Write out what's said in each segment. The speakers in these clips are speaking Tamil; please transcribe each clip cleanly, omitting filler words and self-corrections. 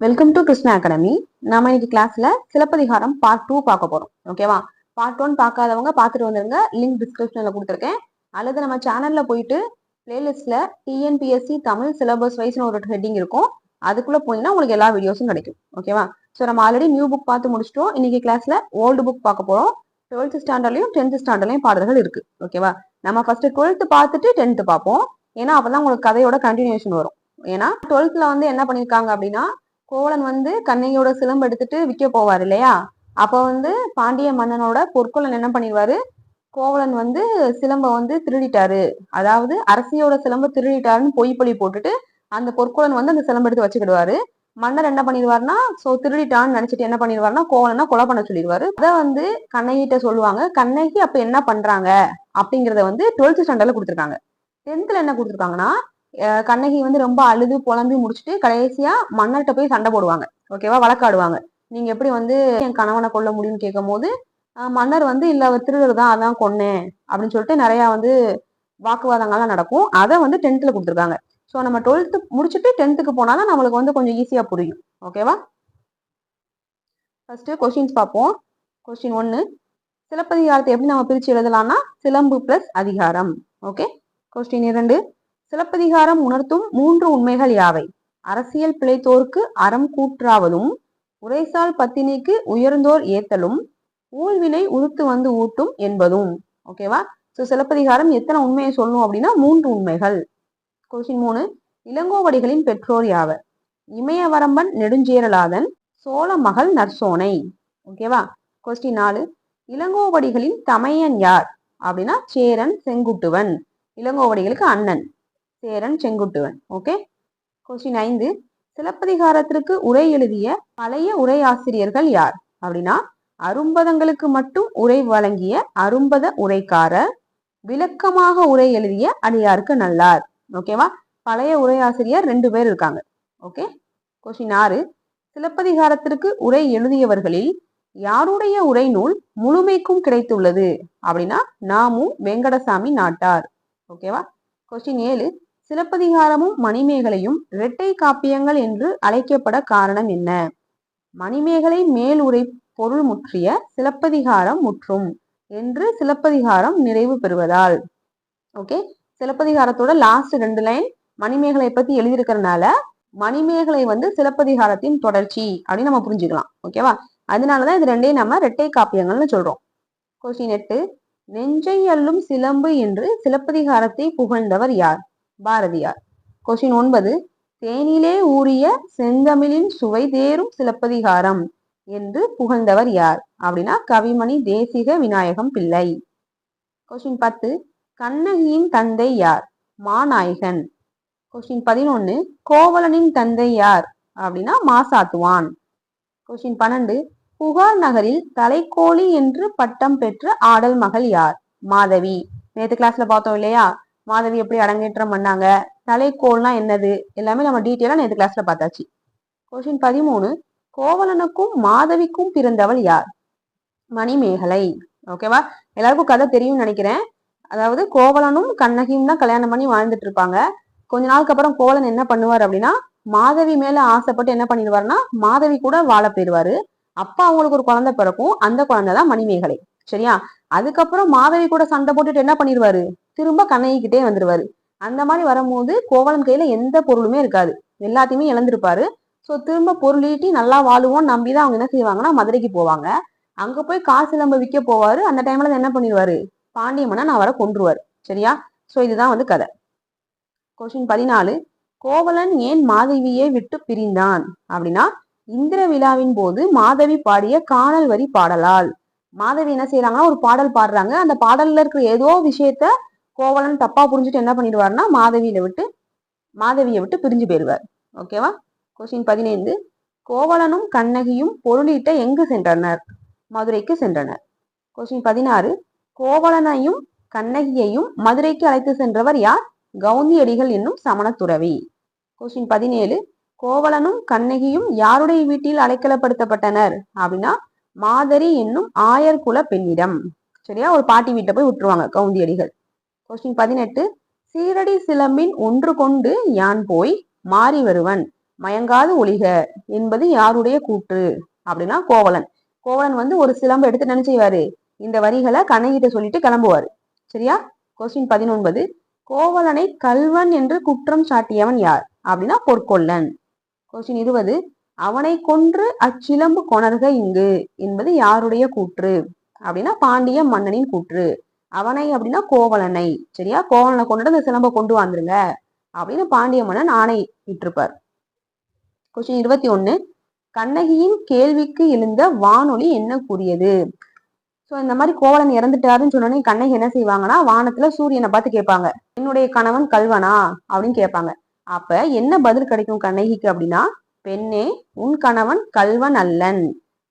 Welcome to Krishna academy. நாம இன்னைக்கு கிளாஸ்ல சிலப்பதிகாரம் பார்ட் 2 பார்க்க போறோம். ஓகேவா? பார்ட் 1 பார்க்காதவங்க பார்த்துட்டு வந்துருங்க. லிங்க் டிஸ்கிரிப்ஷன்ல கொடுத்துருக்கேன். அல்லது நம்ம சேனல்ல போயிட்டு பிளேலிஸ்ட்ல டிஎன்பிஎஸ்சி தமிழ் சிலபஸ் வைஸ்னு ஒரு ஹெட்டிங் இருக்கும். அதுக்குள்ள போனீங்கன்னா உங்களுக்கு எல்லா வீடியோஸும் கிடைக்கும். ஓகேவா? ஸோ நம்ம ஆல்ரெடி நியூ புக் பார்த்து முடிச்சிட்டோம். இன்னைக்கு கிளாஸ்ல ஓல்டு புக் பார்க்க போறோம். 12th ஸ்டாண்டர்ட்லயும் 10th ஸ்டாண்டர்ட்லயும் பாடல்கள் இருக்கு. ஓகேவா? நம்ம ஃபர்ஸ்ட் 12th பார்த்துட்டு 10th பார்ப்போம். ஏன்னா அப்பதான் உங்களுக்கு கதையோட கண்டினியூஷன் வரும். ஏன்னா 12th வந்து என்ன பண்ணிருக்காங்க அப்படின்னா, கோவலன் வந்து கண்ணகியோட சிலம்பு எடுத்துட்டு விற்க போவார் இல்லையா? அப்ப வந்து பாண்டிய மன்னனோட பொற்கொல்லன் என்ன பண்ணிடுவாரு, கோவலன் வந்து சிலம்ப வந்து திருடிட்டாரு, அதாவது அரசியோட சிலம்ப திருடிட்டாருன்னு பொய் பழி போட்டுட்டு அந்த பொற்கொல்லன் வந்து அந்த சிலம்பு எடுத்து வச்சுக்கிடுவாரு. மன்னர் என்ன பண்ணிடுவாருன்னா, சோ திருடிட்டான்னு நினைச்சிட்டு என்ன பண்ணிடுவாருன்னா கோவலனை கொலை பண்ண சொல்லிடுவாரு. அதை வந்து கண்ணகிட்ட சொல்லுவாங்க. கண்ணகி அப்ப என்ன பண்றாங்க அப்படிங்கறத வந்து 12th ஸ்டாண்டர்ட்ல கொடுத்துருக்காங்க. 10th என்ன கொடுத்துருக்காங்கன்னா, கண்ணகி வந்து ரொம்ப அழுது புலம்பி முடிச்சுட்டு கடைசியா மன்னர்கிட்ட போய் சண்டை போடுவாங்க. ஓகேவா? வழக்காடுவாங்க. நீங்க எப்படி வந்து என் கணவனை கொல்ல முடியும்னு கேட்கும் போது மன்னர் வந்து இல்ல அவர் திருடர் தான், அதான் கொன்னேன் அப்படின்னு சொல்லிட்டு நிறைய வந்து வாக்குவாதங்கள்லாம் நடக்கும். அதை வந்து 10th கொடுத்துருக்காங்க. ஸோ நம்ம 12th முடிச்சுட்டு 10th போனாதான் நம்மளுக்கு வந்து கொஞ்சம் ஈஸியா புரியும். ஓகேவா? ஃபர்ஸ்ட் கொஸ்டின்ஸ் பார்ப்போம். கொஸ்டின் 1, சிலப்பதிகாரத்தை எப்படி நம்ம பிரிச்சு எழுதலாம்னா சிலம்பு பிளஸ் அதிகாரம். ஓகே. கொஸ்டின் 2, சிலப்பதிகாரம் உணர்த்தும் 3 உண்மைகள் யாவை? அரசியல் பிழைத்தோர்க்கு அறம் கூற்றாவதும், உரைசால் பத்தினிக்கு உயர்ந்தோர் ஏத்தலும், ஊழ்வினை உறுத்து வந்து ஊட்டும் என்பதும். ஓகேவா? சோ சிலப்பதிகாரம் எத்தனை உண்மையை சொல்லும் அப்படின்னா 3 உண்மைகள். கொஸ்டின் 3, இளங்கோவடிகளின் பெற்றோர் யாவர்? இமயவரம்பன் நெடுஞ்சேரலாதன், சோழ மகள் நற்சோனை. ஓகேவா? கொஸ்டின் 4, இளங்கோவடிகளின் தமையன் யார் அப்படின்னா சேரன் செங்குட்டுவன். இளங்கோவடிகளுக்கு அண்ணன் சேரன் செங்குட்டுவன். ஓகே. கொஸ்டின் 5, சிலப்பதிகாரத்திற்கு உரை எழுதிய பழைய உரை ஆசிரியர்கள் யார் அப்படின்னா அரும்பதங்களுக்கு மட்டும் உரை வழங்கிய அரும்பத உரைக்காரர், விளக்கமாக உரை எழுதிய அடியாருக்கு நல்லார். ஓகேவா? பழைய உரை ஆசிரியர் 2 பேர் இருக்காங்க. ஓகே. கொஸ்டின் 6, சிலப்பதிகாரத்திற்கு உரை எழுதியவர்களில் யாருடைய உரை நூல் முழுமைக்கும் கிடைத்துள்ளது அப்படின்னா நாமும் வெங்கடசாமி நாட்டார். ஓகேவா? கொஸ்டின் 7, சிலப்பதிகாரமும் மணிமேகலையும் இரட்டை காப்பியங்கள் என்று அழைக்கப்பட காரணம் என்ன? மணிமேகலை மேல் உரை பொருள் முற்றிய சிலப்பதிகாரம் முற்றும் என்று சிலப்பதிகாரம் நிறைவு பெறுவதால். ஓகே. சிலப்பதிகாரத்தோட லாஸ்ட் 2 லைன் மணிமேகலை பத்தி எழுதியிருக்கிறதுனால மணிமேகலை வந்து சிலப்பதிகாரத்தின் தொடர்ச்சி அப்படின்னு நம்ம புரிஞ்சுக்கலாம். ஓகேவா? அதனாலதான் இது ரெண்டையும் நம்ம இரட்டை காப்பியங்கள்னு சொல்றோம். கொஸ்டின் 8, நெஞ்சை அள்ளும் சிலம்பு என்று சிலப்பதிகாரத்தை புகழ்ந்தவர் யார்? பாரதியார். கொஸ்டின் 9, தேனிலே ஊறிய செந்தமிழின் சுவை தேரும் சிலப்பதிகாரம் என்று புகழ்ந்தவர் யார் அப்படின்னா கவிமணி தேசிக விநாயகம் பிள்ளை. கொஸ்டின் 10, கண்ணகியின் தந்தை யார்? மாநாயகன். கொஸ்டின் 11, கோவலனின் தந்தை யார் அப்படின்னா மாசாத்துவான். கொஸ்டின் 12, புகார் நகரில் தலைக்கோழி என்று பட்டம் பெற்ற ஆடல் மகள் யார்? மாதவி. நேற்று கிளாஸ்ல பார்த்தோம் இல்லையா? மாதவி எப்படி அரங்கேற்றம் பண்ணாங்க, தலைக்கோள்னா என்னது, எல்லாமே நம்ம டீட்டெயிலா நேற்று கிளாஸ்ல பார்த்தாச்சு. கொஸ்டின் 13, கோவலனுக்கும் மாதவிக்கும் பிறந்தவள் யார்? மணிமேகலை. ஓகேவா? எல்லாருக்கும் கதை தெரியும்னு நினைக்கிறேன். அதாவது கோவலனும் கண்ணகியும் தான் கல்யாணம் பண்ணி வாழ்ந்துட்டு இருப்பாங்க. கொஞ்ச நாளுக்கு அப்புறம் கோவலன் என்ன பண்ணுவார் அப்படின்னா மாதவி மேல ஆசைப்பட்டு என்ன பண்ணிடுவாருன்னா மாதவி கூட வாழ போயிடுவாரு. அப்ப அவங்களுக்கு ஒரு குழந்தை பிறக்கும். அந்த குழந்தைதான் மணிமேகலை. சரியா? அதுக்கப்புறம் மாதவி கூட சண்டை போட்டுட்டு என்ன பண்ணிடுவாரு, திரும்ப கண்ணகிக்கிட்டே வந்துருவாரு. அந்த மாதிரி வரும்போது கோவலன் கையில எந்த பொருளுமே இருக்காது, எல்லாத்தையுமே இழந்திருப்பாரு. சோ திரும்ப பொருள் ஈட்டி நல்லா வாழுவோம் நம்பிதான் அவங்க என்ன செய்வாங்கன்னா மதுரைக்கு போவாங்க. அங்க போய் காசு சிலம்ப விற்க போவாரு. அந்த டைம்ல என்ன பண்ணிடுவாரு, பாண்டிய மன்னன் அவரை கொன்றுவாரு. சரியா? சோ இதுதான் வந்து கதை. கொஸ்டின் 14, கோவலன் ஏன் மாதவியை விட்டு பிரிந்தான் அப்படின்னா இந்திர விழாவின் போது மாதவி பாடிய காணல் வரி பாடலால். மாதவி என்ன செய்யறாங்கன்னா ஒரு பாடல் பாடுறாங்க. அந்த பாடல்ல இருக்கிற ஏதோ விஷயத்த கோவலன் தப்பா புரிஞ்சுட்டு என்ன பண்ணிடுவாருன்னா மாதவியை விட்டு பிரிஞ்சு போயிடுவார். ஓகேவா? கொஸ்டின் 15, கோவலனும் கண்ணகியும் பொருளீட்ட எங்கு சென்றனர்? மதுரைக்கு சென்றனர். கொஸ்டின் 16, கோவலனையும் கண்ணகியையும் மதுரைக்கு அழைத்து சென்றவர் யார்? கவுந்தியடிகள் என்னும் சமண துறவி. கொஸ்டின் 17, கோவலனும் கண்ணகியும் யாருடைய வீட்டில் அடைக்கலப்படுத்தப்பட்டனர் அப்படின்னா மாதரி என்னும் ஆயர் குல பெண்ணிடம். சரியா? ஒரு பாட்டி வீட்டை போய் விட்டுருவாங்க கவுந்தியடிகள். கொஸ்டின் 18, சீரடி சிலம்பின் ஒன்று கொண்டு யான் போய் மாறி வருவன் மயங்காது ஒளிக என்பது யாருடைய கூற்று அப்படின்னா கோவலன். கோவலன் வந்து ஒரு சிலம்பு எடுத்து நினைச்சுவாரு, இந்த வரிகளை கண்ணகிட்ட சொல்லிட்டு கிளம்புவாரு. சரியா? கொஸ்டின் 19, கோவலனை கல்வன் என்று குற்றம் சாட்டியவன் யார் அப்படின்னா பொற்கொல்லன். கொஸ்டின் 20, அவனை கொன்று அச்சிலம்பு கொணர்க இங்கு என்பது யாருடைய கூற்று அப்படின்னா பாண்டிய மன்னனின் கூற்று. அவனை அப்படின்னா கோவலனை. சரியா? கோவலனை கொண்டுட்டு அந்த சிலம்பை கொண்டு வந்துருங்க அப்படின்னு பாண்டிய மன்னன் ஆணை இட்டிருப்பார். கொஸ்டின் 21, கண்ணகியின் கேள்விக்கு எழுந்த வானொலி என்ன கூறியது? ஸோ இந்த மாதிரி கோவலன் இறந்துட்டாருன்னு சொன்னோடனே கண்ணகி என்ன செய்வாங்கன்னா வானத்துல சூரியனை பார்த்து கேட்பாங்க, என்னுடைய கணவன் கல்வனா அப்படின்னு கேட்பாங்க. அப்ப என்ன பதில் கிடைக்கும் கண்ணகிக்கு அப்படின்னா, பெண்ணே, உன் கணவன் கல்வன் அல்லன்,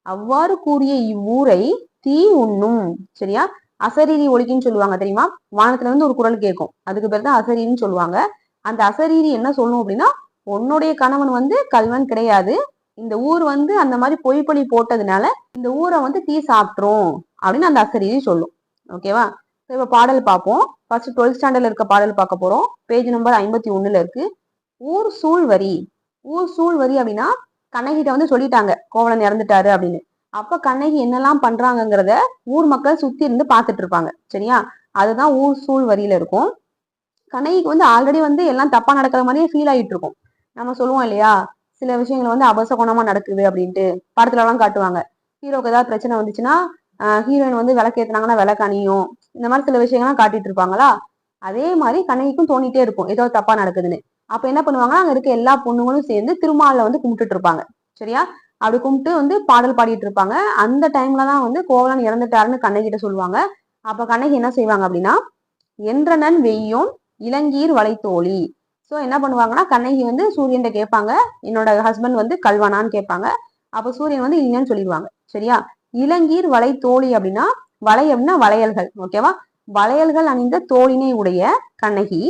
அவ்வாறு கூறிய இவ்வூரை தீ உண்ணும். சரியா? அசரீரி ஒலிக்குன்னு சொல்லுவாங்க தெரியுமா? வானத்துல இருந்து ஒரு குரல் கேட்கும், அதுக்கு பேர் தான் அசரீரின்னு சொல்லுவாங்க. அந்த அசரீரி என்ன சொல்லும் அப்படின்னா, உன்னுடைய கணவன் வந்து கல்வன் கிடையாது, இந்த ஊர் வந்து அந்த மாதிரி பொய்ப்பொழி போட்டதுனால இந்த ஊரை வந்து தீ சாப்பிட்ரும் அப்படின்னு அந்த அசரீரி சொல்லும். ஓகேவா? இப்ப பாடல் பார்ப்போம். ஃபர்ஸ்ட் 12th ஸ்டாண்டர்ட்ல இருக்க பாடல் பார்க்க போறோம். பேஜ் நம்பர் 51 இருக்கு. ஊர் சூழ் வரி. ஊர் சூழ் வரி அப்படின்னா கண்ணகிட்ட வந்து சொல்லிட்டாங்க கோவலன் இறந்துட்டாரு அப்படின்னு. அப்ப கண்ணகி என்னெல்லாம் பண்றாங்கிறத ஊர் மக்கள் சுத்தி இருந்து பார்த்துட்டு இருப்பாங்க. சரியா? அதுதான் ஊர் சூழ் வரியில இருக்கும். கண்ணகிக்கு வந்து ஆல்ரெடி வந்து எல்லாம் தப்பா நடக்கிற மாதிரியே ஃபீல் ஆகிட்டு இருக்கும். நம்ம சொல்லுவோம் இல்லையா, சில விஷயங்கள் வந்து அபசகுணமா நடக்குது அப்படின்ட்டு படத்துல எல்லாம் காட்டுவாங்க. ஹீரோக்கு ஏதாவது பிரச்சனை வந்துச்சுன்னா ஹீரோயின் வந்து விளக்கேத்துனாங்கன்னா விளக்கு அணியும், இந்த மாதிரி சில விஷயங்கள்லாம் காட்டிட்டு இருப்பாங்களா. அதே மாதிரி கண்ணகிக்கும் தோணிட்டே இருக்கும் ஏதோ தப்பா நடக்குதுன்னு. அப்ப என்ன பண்ணுவாங்கன்னா அங்க இருக்க எல்லா பொண்ணுங்களும் சேர்ந்து திருமால வந்து கும்பிட்டுட்டு இருப்பாங்க. சரியா? அப்படி கும்பிட்டு வந்து பாடல் பாடிட்டு இருப்பாங்க. அந்த டைம்ல தான் வந்து கோவலன் இறந்துட்டாருன்னு கண்ணகிட்ட சொல்லுவாங்க. அப்ப கண்ணகி என்ன செய்வாங்க அப்படின்னா, என்றனன் வெய்யோன் இளங்கீர் வளைத்தோழி. ஸோ என்ன பண்ணுவாங்கன்னா கண்ணகி வந்து சூரியன் கேட்பாங்க, என்னோட ஹஸ்பண்ட் வந்து கல்வனான்னு கேட்பாங்க. அப்ப சூரியன் வந்து இல்லைன்னு சொல்லிடுவாங்க. சரியா? இளங்கீர் வளைத்தோழி அப்படின்னா வளை அப்படின்னா வளையல்கள். ஓகேவா? வளையல்கள் அணிந்த தோழினை உடைய கண்ணகி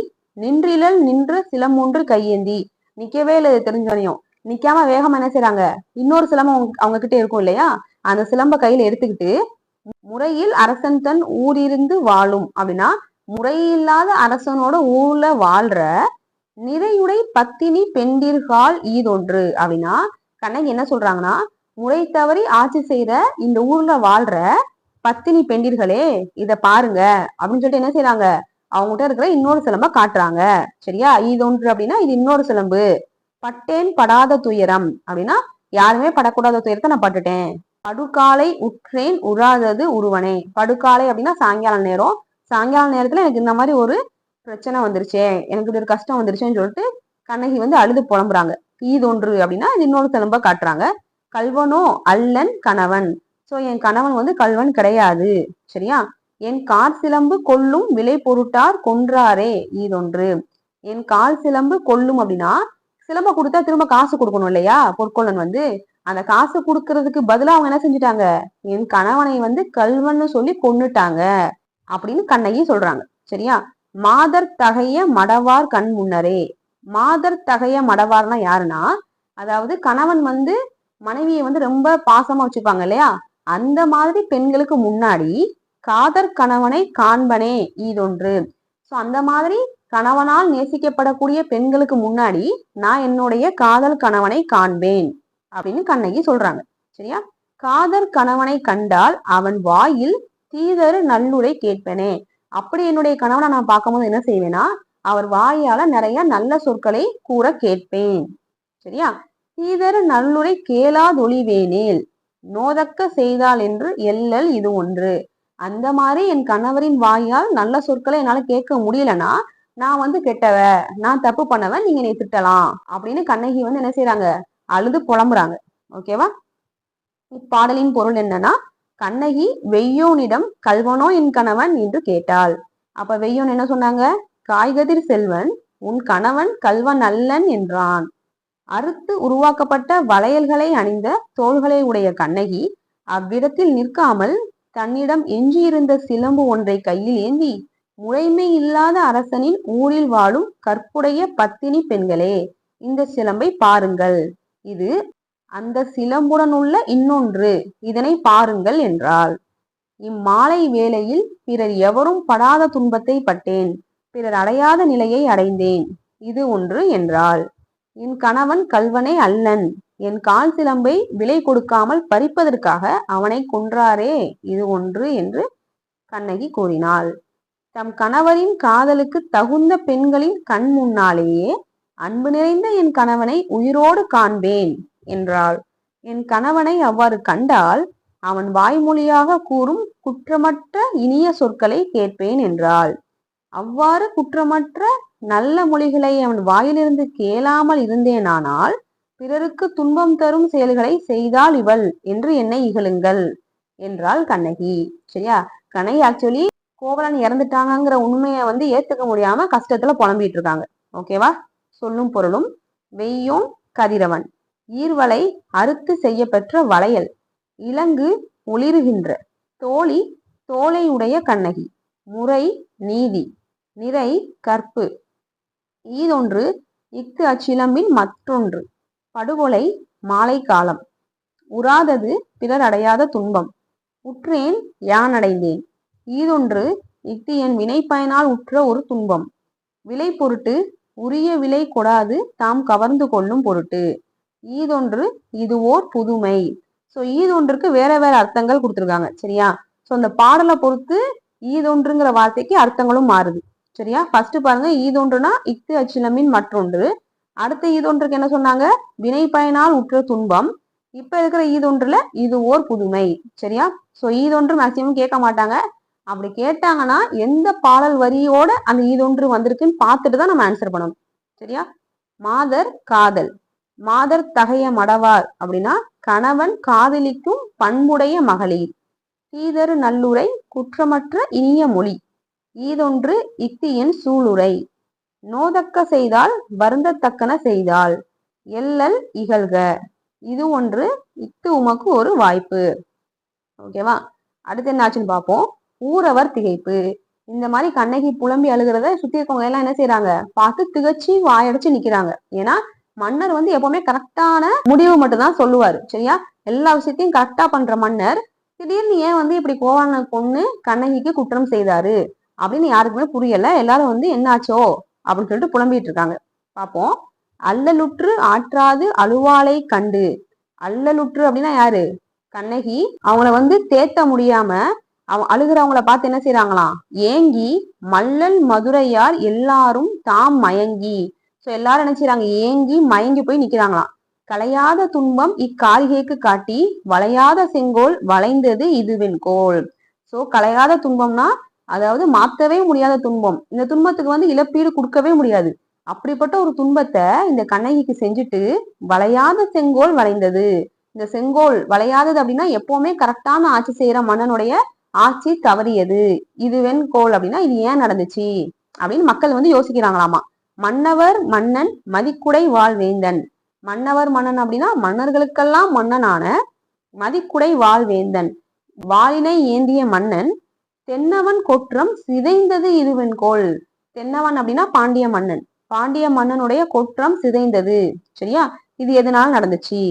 நின்றிலல் நின்று சிலம்பொன்று கையேந்தி. நிக்கவே இல்லை தெரிஞ்சோனையும், நிக்காம வேகமா என்ன செய்றாங்க, இன்னொரு சிலம்பம் அவங்க கிட்ட இருக்கும் இல்லையா, அந்த சிலம்ப கையில எடுத்துக்கிட்டு முறையில் அரசன் தன் ஊரிருந்து வாழும் அப்படின்னா முறையில்லாத அரசனோட ஊர்ல வாழ்ற நிறையுடை பத்தினி பெண்டிர்கால் ஈதொன்று அப்படின்னா கண்ணகி என்ன சொல்றாங்கன்னா, முறை தவறி ஆட்சி செய்யற இந்த ஊர்ல வாழ்ற பத்தினி பெண்டிர்களே இத பாருங்க அப்படின்னு சொல்லிட்டு என்ன செய்யறாங்க, அவங்ககிட்ட இருக்கிற இன்னொரு சிலம்ப காட்டுறாங்க. சரியா? ஈதொன்று அப்படின்னா இது இன்னொரு சிலம்பு. பட்டேன் படாத துயரம் அப்படின்னா யாருமே படக்கூடாத துயரத்தை நான் பட்டுட்டேன். படுகாலை உற்றேன் உறாதது உருவனே. படுகாலை அப்படின்னா சாயங்கால நேரம். சாயங்கால நேரத்துல எனக்கு இந்த மாதிரி ஒரு பிரச்சனை வந்துருச்சே, எனக்கு இது ஒரு கஷ்டம் வந்துருச்சேன்னு சொல்லிட்டு கண்ணகி வந்து அழுது புலம்புறாங்க. ஈதொன்று அப்படின்னா இது இன்னொரு சிலம்ப காட்டுறாங்க. கல்வனோ அல்லன் கணவன். சோ என் கணவன் வந்து கல்வன் கிடையாது. சரியா? என் கால் சிலம்பு கொல்லும் விலை பொருட்டார் கொன்றாரே ஈதொன்று. என் கால் சிலம்பு கொல்லும் அப்படின்னா சிலம்ப கொடுத்தா திரும்ப காசு கொடுக்கணும் இல்லையா பொற்கொல்லன் வந்து, அந்த காசு கொடுக்கறதுக்கு பதிலா அவங்க என்ன செஞ்சுட்டாங்க, என் கணவனை வந்து கல்வன்னு சொல்லி கொன்னுட்டாங்க அப்படின்னு கண்ணகி சொல்றாங்க. சரியா? மாதர் தகைய மடவார் கண் முன்னரே. மாதர் தகைய மடவார்னா யாருன்னா, அதாவது கணவன் வந்து மனைவியை வந்து ரொம்ப பாசமா வச்சுப்பாங்க இல்லையா, அந்த மாதிரி பெண்களுக்கு முன்னாடி காதர் கணவனை காண்பனே ஈதொன்று. சோ அந்த மாதிரி கணவனால் நேசிக்கப்படக்கூடிய பெண்களுக்கு முன்னாடி நான் என்னுடைய காதல் கணவனை காண்பேன் அப்படின்னு கண்ணகி சொல்றாங்க. சரியா? காதல் கணவனை கண்டால் அவன் வாயில் தீதரு நல்லுரை கேட்பனே. அப்படி என்னுடைய கணவனை நான் பார்க்கும்போது என்ன செய்வேன்னா அவர் வாயால நிறைய நல்ல சொற்களை கூற கேட்பேன். சரியா? தீதரு நல்லுரை கேளாதொழிவேனேல் நோதக்க செய்தால் என்று எல்லல் இது ஒன்று. அந்த மாதிரி என் கணவரின் வாயால் நல்ல சொற்களை என்னால கேட்க முடியலன்னா நான் வந்து கெட்டவ, நான் தப்பு பண்ணவன், நீங்க என்னை திட்டலாம் அப்படின்னு கண்ணகி வந்து என்ன செய்யறாங்க, அழுது புலம்புறாங்க. ஓகேவா? இப்பாடலின் பொருள் என்னன்னா, கண்ணகி வெய்யோனிடம் கல்வனோ என் கணவன் என்று கேட்டாள். அப்ப வெய்யோன் என்ன சொன்னாங்க, காய்கதிர் செல்வன் உன் கணவன் கல்வன் அல்லன் என்றான். அறுத்து உருவாக்கப்பட்ட வளையல்களை அணிந்த தோள்களை உடைய கண்ணகி அவ்விடத்தில் நிற்காமல் தன்னிடம் எஞ்சியிருந்த சிலம்பு ஒன்றை கையில் ஏந்தி, முறைமை இல்லாத அரசனின் ஊரில் வாழும் கற்புடைய பத்தினி பெண்களே, இந்த சிலம்பை பாருங்கள், இது அந்த சிலம்புடன் உள்ள இன்னொன்று, இதனை பாருங்கள் என்றாள். இம்மாலை வேளையில் பிறர் எவரும் படாத துன்பத்தை பட்டேன், பிறர் அடையாத நிலையை அடைந்தேன், இது ஒன்று என்றாள். என் கணவன் கள்வனே அல்லன், என் கால் சிலம்பை விலை கொடுக்காமல் பறிப்பதற்காக அவனை கொன்றாரே, இது ஒன்று என்று கண்ணகி கூறினாள். தம் கணவரின் காதலுக்கு தகுந்த பெண்களின் கண் முன்னாலேயே அன்பு நிறைந்த என் கணவனை உயிரோடு காண்பேன் என்றாள். என் கணவனை அவ்வாறு கண்டால் அவன் வாய்மொழியாக கூறும் குற்றமற்ற இனிய சொற்களை கேட்பேன் என்றாள். அவ்வாறு குற்றமற்ற நல்ல மொழிகளை அவன் வாயிலிருந்து கேளாமல் இருந்தேனானால் பிறருக்கு துன்பம் தரும் செயல்களை செய்தாள் இவள் என்று என்னை இகழுங்கள் என்றாள் கண்ணகி. சரியா? கண்ணகி ஆக்சுவலி கோவலன் இறந்துட்டாங்கிற உண்மையை ஏத்துக்க முடியாம கஷ்டத்துல புலம்பிட்டு இருக்காங்க. ஓகேவா? சொல்லும் பொருளும். வெய்யோன் கதிரவன், ஈர்வலை அறுத்து செய்ய பெற்ற வளையல், இலங்கு ஒளிருகின்ற தோழி தோலை உடைய கண்ணகி, முறை நீதி, நிறை கற்பு, ஈதொன்று இஃது அச்சிலம்பின் மற்றொன்று, படுகொலை மாலை காலம், உறாதது பிறர் அடையாத துன்பம், உற்றேன் யான் அடைந்தேன், ஈதொன்று இஃது என் வினை பயனால் உற்ற ஒரு துன்பம், விலை பொருட்டு உரிய விலை கொடாது தாம் கவர்ந்து கொள்ளும் பொருட்டு, ஈதொன்று இது ஓர் புதுமை. ஸோ ஈதொன்றுக்கு வேற வேற அர்த்தங்கள் கொடுத்துருக்காங்க. சரியா? ஸோ அந்த பாடலை பொறுத்து ஈதொன்றுங்கிற வார்த்தைக்கு அர்த்தங்களும் மாறுது. சரியா? ஃபர்ஸ்ட் பாருங்க, ஈதொன்றுனா இஃது அச்சிலம்பின் மற்றொன்று. அடுத்த ஈதொன்றுக்கு என்ன சொன்னாங்க? வினை பயனால் உற்ற துன்பம். இப்ப இருக்கிற ஈதொன்றுல இது ஓர் புதுமை. சரியா? ஸோ ஈதொன்று மேக்சிமம் கேட்க மாட்டாங்க. அப்படி கேட்டாங்கன்னா எந்த பாடல் வரியோட அந்த ஈதொன்று வந்திருக்குன்னு பார்த்துட்டு தான் நம்ம ஆன்சர் பண்ணணும். சரியா? மாதர் காதல், மாதர் தகைய மடவார் அப்படின்னா கணவன் காதலிக்கும் பண்புடைய மகளிர், தீதரு நல்லுரை குற்றமற்ற இனிய மொழி, ஈதொன்று இஃது என் சூளுரை, நோதக்க செய்தால் வருந்தத்தக்கன செய்தால், எல்லல் இகழ்க, இது ஒன்று இஃது உமக்கு ஒரு வாய்ப்பு. ஓகேவா? அடுத்து என்னாச்சுன்னு பார்ப்போம். ஊரவர் திகைப்பு. இந்த மாதிரி கண்ணகி புலம்பி அழுகிறத சுத்தி இருக்கவங்க எல்லாம் என்ன செய்யறாங்க? பார்த்து திகச்சு வாயடைச்சு நிக்கிறாங்க. ஏன்னா மன்னர் எப்பவுமே கரெக்டான முடிவு மட்டும் தான் சொல்லுவாரு. சரியா? எல்லா விஷயத்தையும் கரெக்டா பண்ற மன்னர் திடீர்னு ஏன் இப்படி கோவலனை கொன்னு கண்ணகிக்கு குற்றம் செய்தாரு அப்படின்னு யாருக்குமே புரியல. எல்லாரும் என்னாச்சோ அப்படின்னு சொல்லிட்டு புலம்பிட்டு இருக்காங்க. பார்ப்போம். அல்லலுற்று ஆற்றாது அழுவாளை கண்டு. அல்லலுற்று அப்படின்னா யாரு? கண்ணகி. அவங்கள தேத்த முடியாம அழுகிறவங்கள பார்த்து என்ன செய்யறாங்களாம்? ஏங்கி மல்லல் மதுரையார் எல்லாரும் தாம் மயங்கி. சோ எல்லாரும் என்ன செய்யறாங்க? ஏங்கி மயங்கி போய் நிக்கிறாங்களாம். களையாத துன்பம் இக்காரிகைக்கு காட்டி வளையாத செங்கோல் வளைந்தது இதுவென்கோல். சோ களையாத துன்பம்னா அதாவது மாத்தவே முடியாத துன்பம். இந்த துன்பத்துக்கு இழப்பீடு கொடுக்கவே முடியாது. அப்படிப்பட்ட ஒரு துன்பத்தை இந்த கண்ணகிக்கு செஞ்சுட்டு வளையாத செங்கோல் வளைந்தது. இந்த செங்கோல் வளையாதது அப்படின்னா எப்பவுமே கரெக்டான ஆட்சி செய்யற மன்னனுடைய ஆட்சி தவறியது. இது வெண்கோல் அப்படின்னா இது ஏன் நடந்துச்சு அப்படின்னு மக்கள் யோசிக்கிறாங்களாமா. மன்னவர் மன்னன் மதிக்குடை வாழ்வேந்தன். மன்னவர் மன்னன் அப்படின்னா மன்னர்களுக்கெல்லாம் மன்னனான மதிக்குடை வாழ்வேந்தன், வாளினை ஏந்திய மன்னன், தென்னவன் கொற்றம் சிதைந்தது இதுவென்கோல். தென்னவன் அப்படின்னா பாண்டிய மன்னன். பாண்டிய மன்னனுடைய கொற்றம் சிதைந்தது. சரியா? இது எதனால நடந்துச்சு?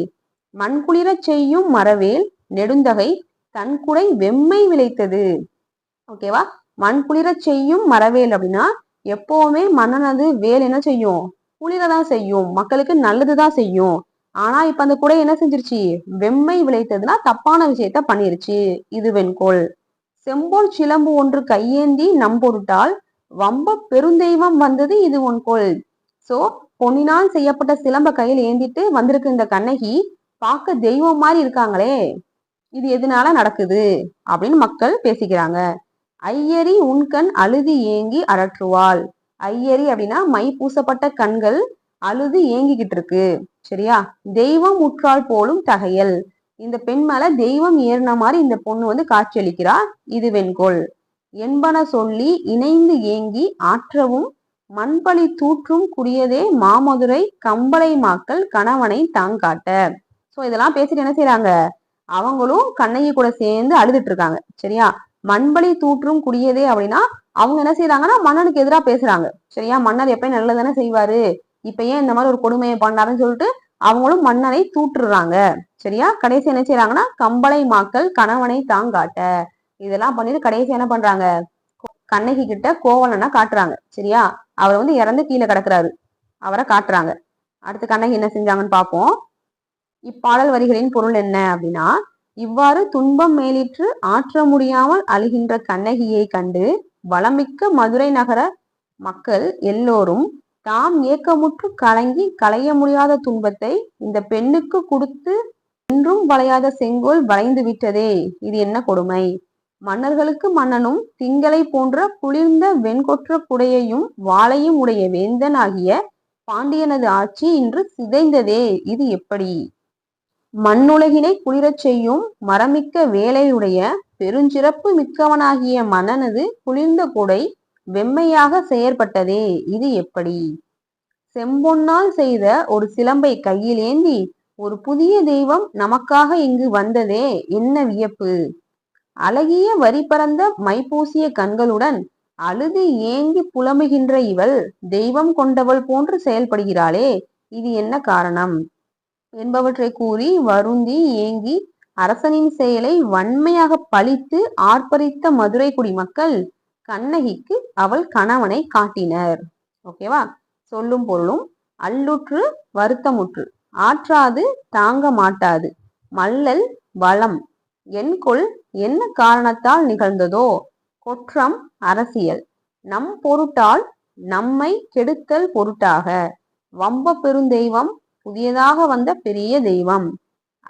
மண்குளிர செய்யும் மரவேல் நெடுந்தகை தன்குடை வெம்மை விளைத்தது. ஓகேவா? மண்குளிர செய்யும் மரவேல் அப்படின்னா எப்பவுமே மன்னனது வேல் என்ன செய்யும்? குளிரதான் செய்யும், மக்களுக்கு நல்லதுதான் செய்யும். ஆனா இப்ப அந்த குடை என்ன செஞ்சிருச்சு? வெம்மை விளைத்ததுன்னா தப்பான விஷயத்த பண்ணிருச்சு. இது வெண்கோல். செம்போல் சிலம்பு ஒன்று கையேந்தி நம்பொருட்டால் வம்ப பெருந்தெய்வம் வந்தது இது ஒன்கோல். சோ பொன்னினால் செய்யப்பட்ட சிலம்ப கையில் ஏந்திட்டு வந்திருக்கு இந்த கண்ணகி. பார்க்க தெய்வம் மாதிரி இருக்காங்களே, இது எதனால நடக்குது அப்படின்னு மக்கள் பேசிக்கிறாங்க. ஐயரி உன்கண் அழுது ஏங்கி அரற்றுவாள். ஐயரி அப்படின்னா மை பூசப்பட்ட கண்கள் அழுது ஏங்கிக்கிட்டு இருக்கு. சரியா? தெய்வம் உற்றால் போலும் தகையல். இந்த பெண் மேல தெய்வம் ஏறின மாதிரி இந்த பொண்ணு காட்சி அளிக்கிறா. இது வெண்கோல். என்பன சொல்லி இணைந்து ஏங்கி ஆற்றவும் மண்பலி தூற்றும் குடியதே மாமதுரை கம்பளை மாக்கள் கணவனை தாங்காட்ட. சோ இதெல்லாம் பேசிட்டு என்ன செய்யறாங்க? அவங்களும் கண்ணகி கூட சேர்ந்து அழுதுட்டு இருக்காங்க. சரியா? மண்பலி தூற்றும் குடியதே அப்படின்னா அவங்க என்ன செய்யறாங்கன்னா மன்னனுக்கு எதிராக பேசுறாங்க. சரியா? மன்னர் எப்பயும் நல்லதானே செய்வாரு, இப்ப ஏன் இந்த மாதிரி ஒரு கொடுமையை பண்ணாருன்னு சொல்லிட்டு அவங்களும் மன்னரை தூற்றுறாங்க. சரியா? கடைசி என்ன செய்யறாங்கன்னா கம்பளை மாக்கள் கணவனை தாங்காட்ட. இதெல்லாம் பண்ணிட்டு கடைசி என்ன பண்றாங்க? கண்ணகி கிட்ட கோவலனை காட்டுறாங்க. சரியா? அவர் இறந்து கீழே கிடக்குறாரு, அவரை காட்டுறாங்க. அடுத்து கண்ணகி என்ன செஞ்சாங்கன்னு பார்ப்போம். இப்பாடல் வரிகளின் பொருள் என்ன அப்படின்னா, இவ்வாறு துன்பம் மேலிற்று ஆற்ற முடியாமல் அழுகின்ற கண்ணகியை கண்டு வளமிக்க மதுரை நகர மக்கள் எல்லோரும் தாம் ஏக்கமுற்று கலங்கி களைய முடியாத துன்பத்தை இந்த பெண்ணுக்கு கொடுத்து என்றும் வளையாத செங்கோல் வளைந்து விட்டதே, இது என்ன கொடுமை! மன்னர்களுக்கு மன்னனும் திங்களை போன்ற குளிர்ந்த வெண்கொற்ற குடையையும் வாளையும் உடைய வேந்தன் ஆகிய பாண்டியனது ஆட்சி இன்று சிதைந்ததே, இது எப்படி! மண்ணுலகினை குளிரச் செய்யும் மரமிக்க வேலையுடைய பெருஞ்சிறப்பு மிக்கவனாகிய மன்னனது குளிர்ந்த குடை வெம்மையாக செயற்பட்டதே, இது எப்படி! செம்பொன்னால் செய்த ஒரு சிலம்பை கையில் ஏந்தி ஒரு புதிய தெய்வம் நமக்காக இங்கு வந்ததே, என்ன வியப்பு! அழகிய வரி பறந்த மைப்பூசிய கண்களுடன் அழுது ஏங்கி புலம்புகின்ற இவள் தெய்வம் கொண்டவள் போன்று செயல்படுகிறாளே, இது என்ன காரணம் என்பவற்றை கூறி வருந்தி ஏங்கி அரசனின் செயலை வன்மையாக பழித்து ஆர்ப்பரித்த மதுரை குடிமக்கள் கண்ணகிக்கு அவள் கணவனை காட்டினர். ஓகேவா? சொல்லும் பொருளும் அல்லுற்று வருத்தமுற்று ஆற்றாது தாங்க மாட்டாது மல்லல் வளம் என்கொள் என்ன காரணத்தால் நிகழ்ந்ததோ கொற்றம் அரசியல் நம் பொருட்டால் நம்மை கெடுத்தல் பொருட்டாக வம்ப பெருந்தெய்வம் புதியதாக வந்த பெரிய தெய்வம்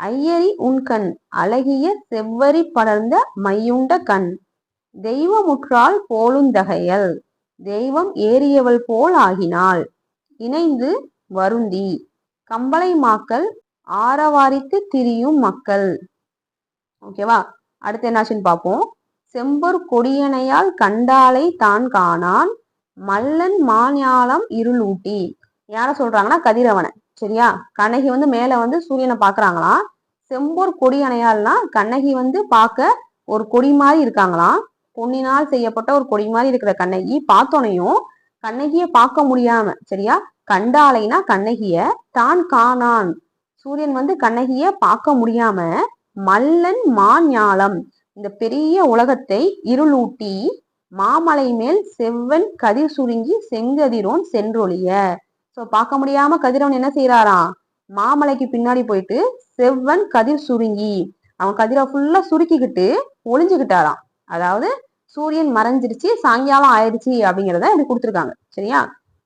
ஐயரி உன்கண் அழகிய செவ்வரி படர்ந்த மையுண்ட கண் தெய்வமுற்றால் போலுந்தகையல் தெய்வம் ஏறியவள் போல் ஆகினாள் இணைந்து வருந்தி கம்பளை மாக்கள் ஆரவாரித்து திரியும் மக்கள். ஓகேவா? அடுத்து என்னாச்சுன்னு பார்ப்போம். செம்பொர் கொடியனையால் கண்டாலை தான் காணான் மல்லன் மாஞாலம் இருளூட்டி. யார சொல்றாங்கன்னா கதிரவனை. சரியா? கண்ணகி மேல சூரியனை பாக்குறாங்களாம். செம்பொர் கொடியனையால்னா கண்ணகி பார்க்க ஒரு கொடி மாதிரி இருக்காங்களாம். பொன்னினால் செய்யப்பட்ட ஒரு கொடி மாதிரி இருக்கிற கண்ணகி பார்த்தோனையும் கண்ணகிய பார்க்க முடியாம, சரியா, கண்டாலைனா கண்ணகிய தான் காணான், சூரியன் கண்ணகிய பார்க்க முடியாம மல்லன் மாஞாலம் இந்த பெரிய உலகத்தை இருளூட்டி மாமலை மேல் செவ்வன் கதிர் சுருங்கி செங்கதிரோன் சென்றொழிய. சோ பார்க்க முடியாம கதிரவன் என்ன செய்யறாராம், மாமலைக்கு பின்னாடி போயிட்டு செவ்வன் கதிர் சுருங்கி அவன் கதிரை ஃபுல்லா சுருக்கிக்கிட்டு ஒளிஞ்சுக்கிட்டாராம். அதாவது சூரியன் மறைஞ்சிருச்சு, சாயங்காலம் ஆயிடுச்சு அப்படிங்கிறத இப்படி கொடுத்துருக்காங்க. சரியா?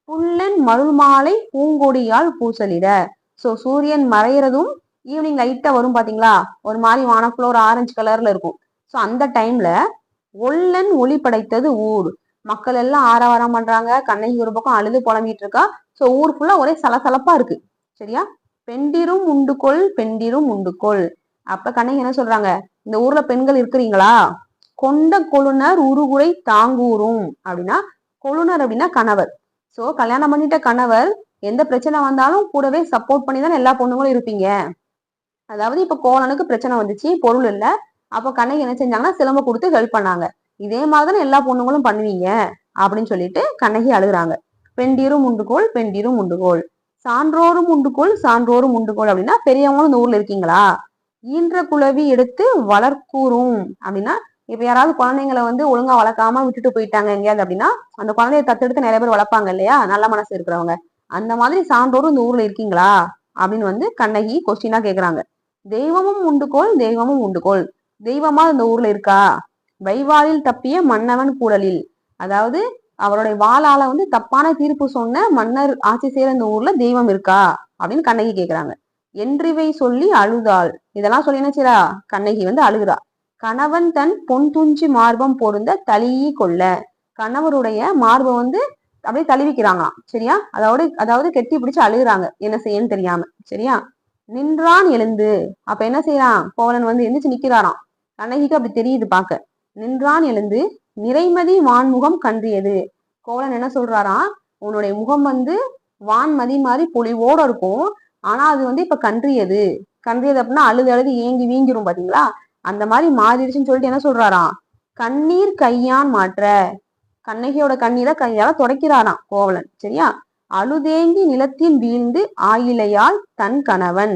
புல்லன் மருள் மாலை பூங்கொடியால் பூசலிட. சோ சூரியன் மறைகிறதும் ஈவினிங் லைட்டா வரும் பாத்தீங்களா, ஒரு மாதிரி வானக்குள்ள ஒரு ஆரஞ்சு கலர்ல இருக்கும். சோ அந்த டைம்ல ஒல்லன் ஒளி படைத்தது ஊர், மக்கள் எல்லாம் ஆரவாரம் பண்றாங்க. கண்ணகி ஒரு பக்கம் அழுது புலம்பிட்டு இருக்கா. சோ ஊர் ஃபுல்லா ஒரே சலசலப்பா இருக்கு. சரியா? பெண்டிரும் உண்டுகொள் பெண்டிரும் உண்டுகொள். அப்ப கண்ணகி என்ன சொல்றாங்க, இந்த ஊர்ல பெண்கள் இருக்கிறீங்களா, கொண்ட கொழுனர் உருகுறை தாங்கூரும். அப்படின்னா கொழுனர் அப்படின்னா கணவர். சோ கல்யாணம் பண்ணிட்ட கணவர் எந்த பிரச்சனை வந்தாலும் கூடவே சப்போர்ட் பண்ணி தான் எல்லா பொண்ணுங்களும் இருப்பீங்க. அதாவது இப்ப கோவலனுக்கு பிரச்சனை வந்துச்சு, பொருள் இல்ல, அப்போ கண்ணகி என்ன செஞ்சாங்கன்னா சிலம்ப கொடுத்து ஹெல்ப் பண்ணாங்க. இதே மாதிரிதான் எல்லா பொண்ணுங்களும் பண்ணுவீங்க அப்படின்னு சொல்லிட்டு கண்ணகி அழுகுறாங்க. பெண்டிரும் உண்டுகோள் பெண்டிரும் உண்டுகோள், சான்றோரும் உண்டுகோள் சான்றோரும் உண்டுகோள். அப்படின்னா பெரியவங்களும் இந்த ஊர்ல இருக்கீங்களா, ஈன்ற குளவி எடுத்து வளர்க்கூறும். அப்படின்னா இப்ப யாராவது குழந்தைங்களை ஒழுங்கா வளர்க்காம விட்டுட்டு போயிட்டாங்க எங்கேயாவது அப்படின்னா அந்த குழந்தைய தத்தெடுத்து நிறைய பேர் வளர்ப்பாங்க இல்லையா, நல்ல மனசு இருக்கிறவங்க. அந்த மாதிரி சான்றோரும் இந்த ஊர்ல இருக்கீங்களா அப்படின்னு கண்ணகி கொஸ்டினா கேக்குறாங்க. தெய்வமும் உண்டுகோள் தெய்வமும் உண்டுகோள், தெய்வமா இந்த ஊர்ல இருக்கா, வைவாலில் தப்பிய மன்னவன் கூடலில், அதாவது அவருடைய வாளால தப்பான தீர்ப்பு சொன்ன மன்னர் ஆட்சி செய்யற இந்த ஊர்ல தெய்வம் இருக்கா அப்படின்னு கண்ணகி கேக்குறாங்க. என்றிவை சொல்லி அழுதாள். இதெல்லாம் சொல்லி என்னச்சுரா, கண்ணகி அழுகுறா. கணவன் தன் பொன் துஞ்சி மார்பம் பொருந்த தழுவி கொள்ள, கணவருடைய மார்பை அப்படியே தழுவிக்கிறாங்களாம். சரியா? அதாவது கெட்டி பிடிச்சு அழுகுறாங்க, என்ன செய்யன்னு தெரியாம. சரியா? நின்றான் எழுந்து. அப்ப என்ன செய்யறான், கோவலன் எந்திரிச்சு நிக்கிறாராம். கண்ணகிக்கு அப்படி தெரியுது பாக்க. நின்றான் எழுந்து நிறைமதி வான்முகம் கன்றியது. கோவலன் என்ன சொல்றாராம், உன்னுடைய முகம் வான்மதி மாதிரி பொலிவோட இருக்கும், ஆனா அது இப்ப கன்றியது. கன்றியது அப்படின்னா அழுது அழுது ஏங்கி வீங்கிரும் பாத்தீங்களா, அந்த மாதிரி மாறிடுச்சுன்னு சொல்லிட்டு என்ன சொல்றாராம், கண்ணீர் கையான் மாற்ற, கண்ணகியோட கண்ணீரை கையால துடைக்கிறாராம் கோவலன். சரியா? அழுதேங்கி நிலத்தில் வீழ்ந்து ஆயிலையால் தன் கணவன்.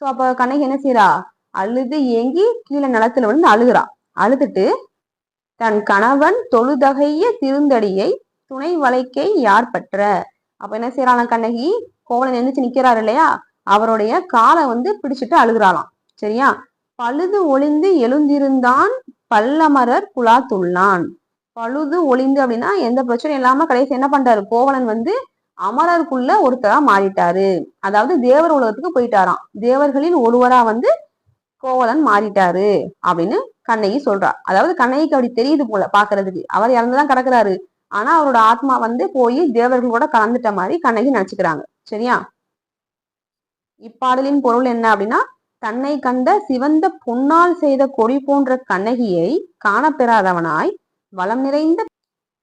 சோ அப்ப கண்ணகி என்ன செய்யறா, அழுது ஏங்கி கீழே நிலத்துல அழுகுறா. அழுதுட்டு தன் கணவன் தொழுதகைய திருந்தடியை துணை வளைக்கை யார் பற்ற. அப்ப என்ன செய்யறான் கண்ணகி, கோவலன் எந்திரிச்சு நிக்கிறாரு இல்லையா, அவருடைய காலை வந்து பிடிச்சிட்டு அழுகுறாளாம். சரியா? பழுது ஒளிந்து எழுந்திருந்தான் பல்லமரர் குலாத்துள்ளான். பழுது ஒளிந்து அப்படின்னா எந்த பிரச்சனையும் இல்லாம கடைசி என்ன பண்றாரு, கோவலன் வந்து அமரருக்குள்ள ஒருத்தரா மாறிட்டாரு. அதாவது தேவர் உலகத்துக்கு போயிட்டாராம். தேவர்களில் ஒருவரா வந்து கோவலன் மாறிட்டாரு அப்படின்னு கண்ணகி சொல்றா. அதாவது கண்ணகிக்கு அப்படி தெரியுது போல பாக்குறதுக்கு, அவர் இறந்துதான் கிடக்குறாரு, ஆனா அவரோட ஆத்மா வந்து போய் தேவர்களோட கலந்துட்ட மாதிரி கண்ணகி நினைச்சுக்கிறாங்க. சரியா? இப்பாடலின் பொருள் என்ன அப்படின்னா, தன்னை கண்ட சிவந்த பொன்னால் செய்த கொடி போன்ற கண்ணகியை காணப்பெறாதவனாய் வளம் நிறைந்த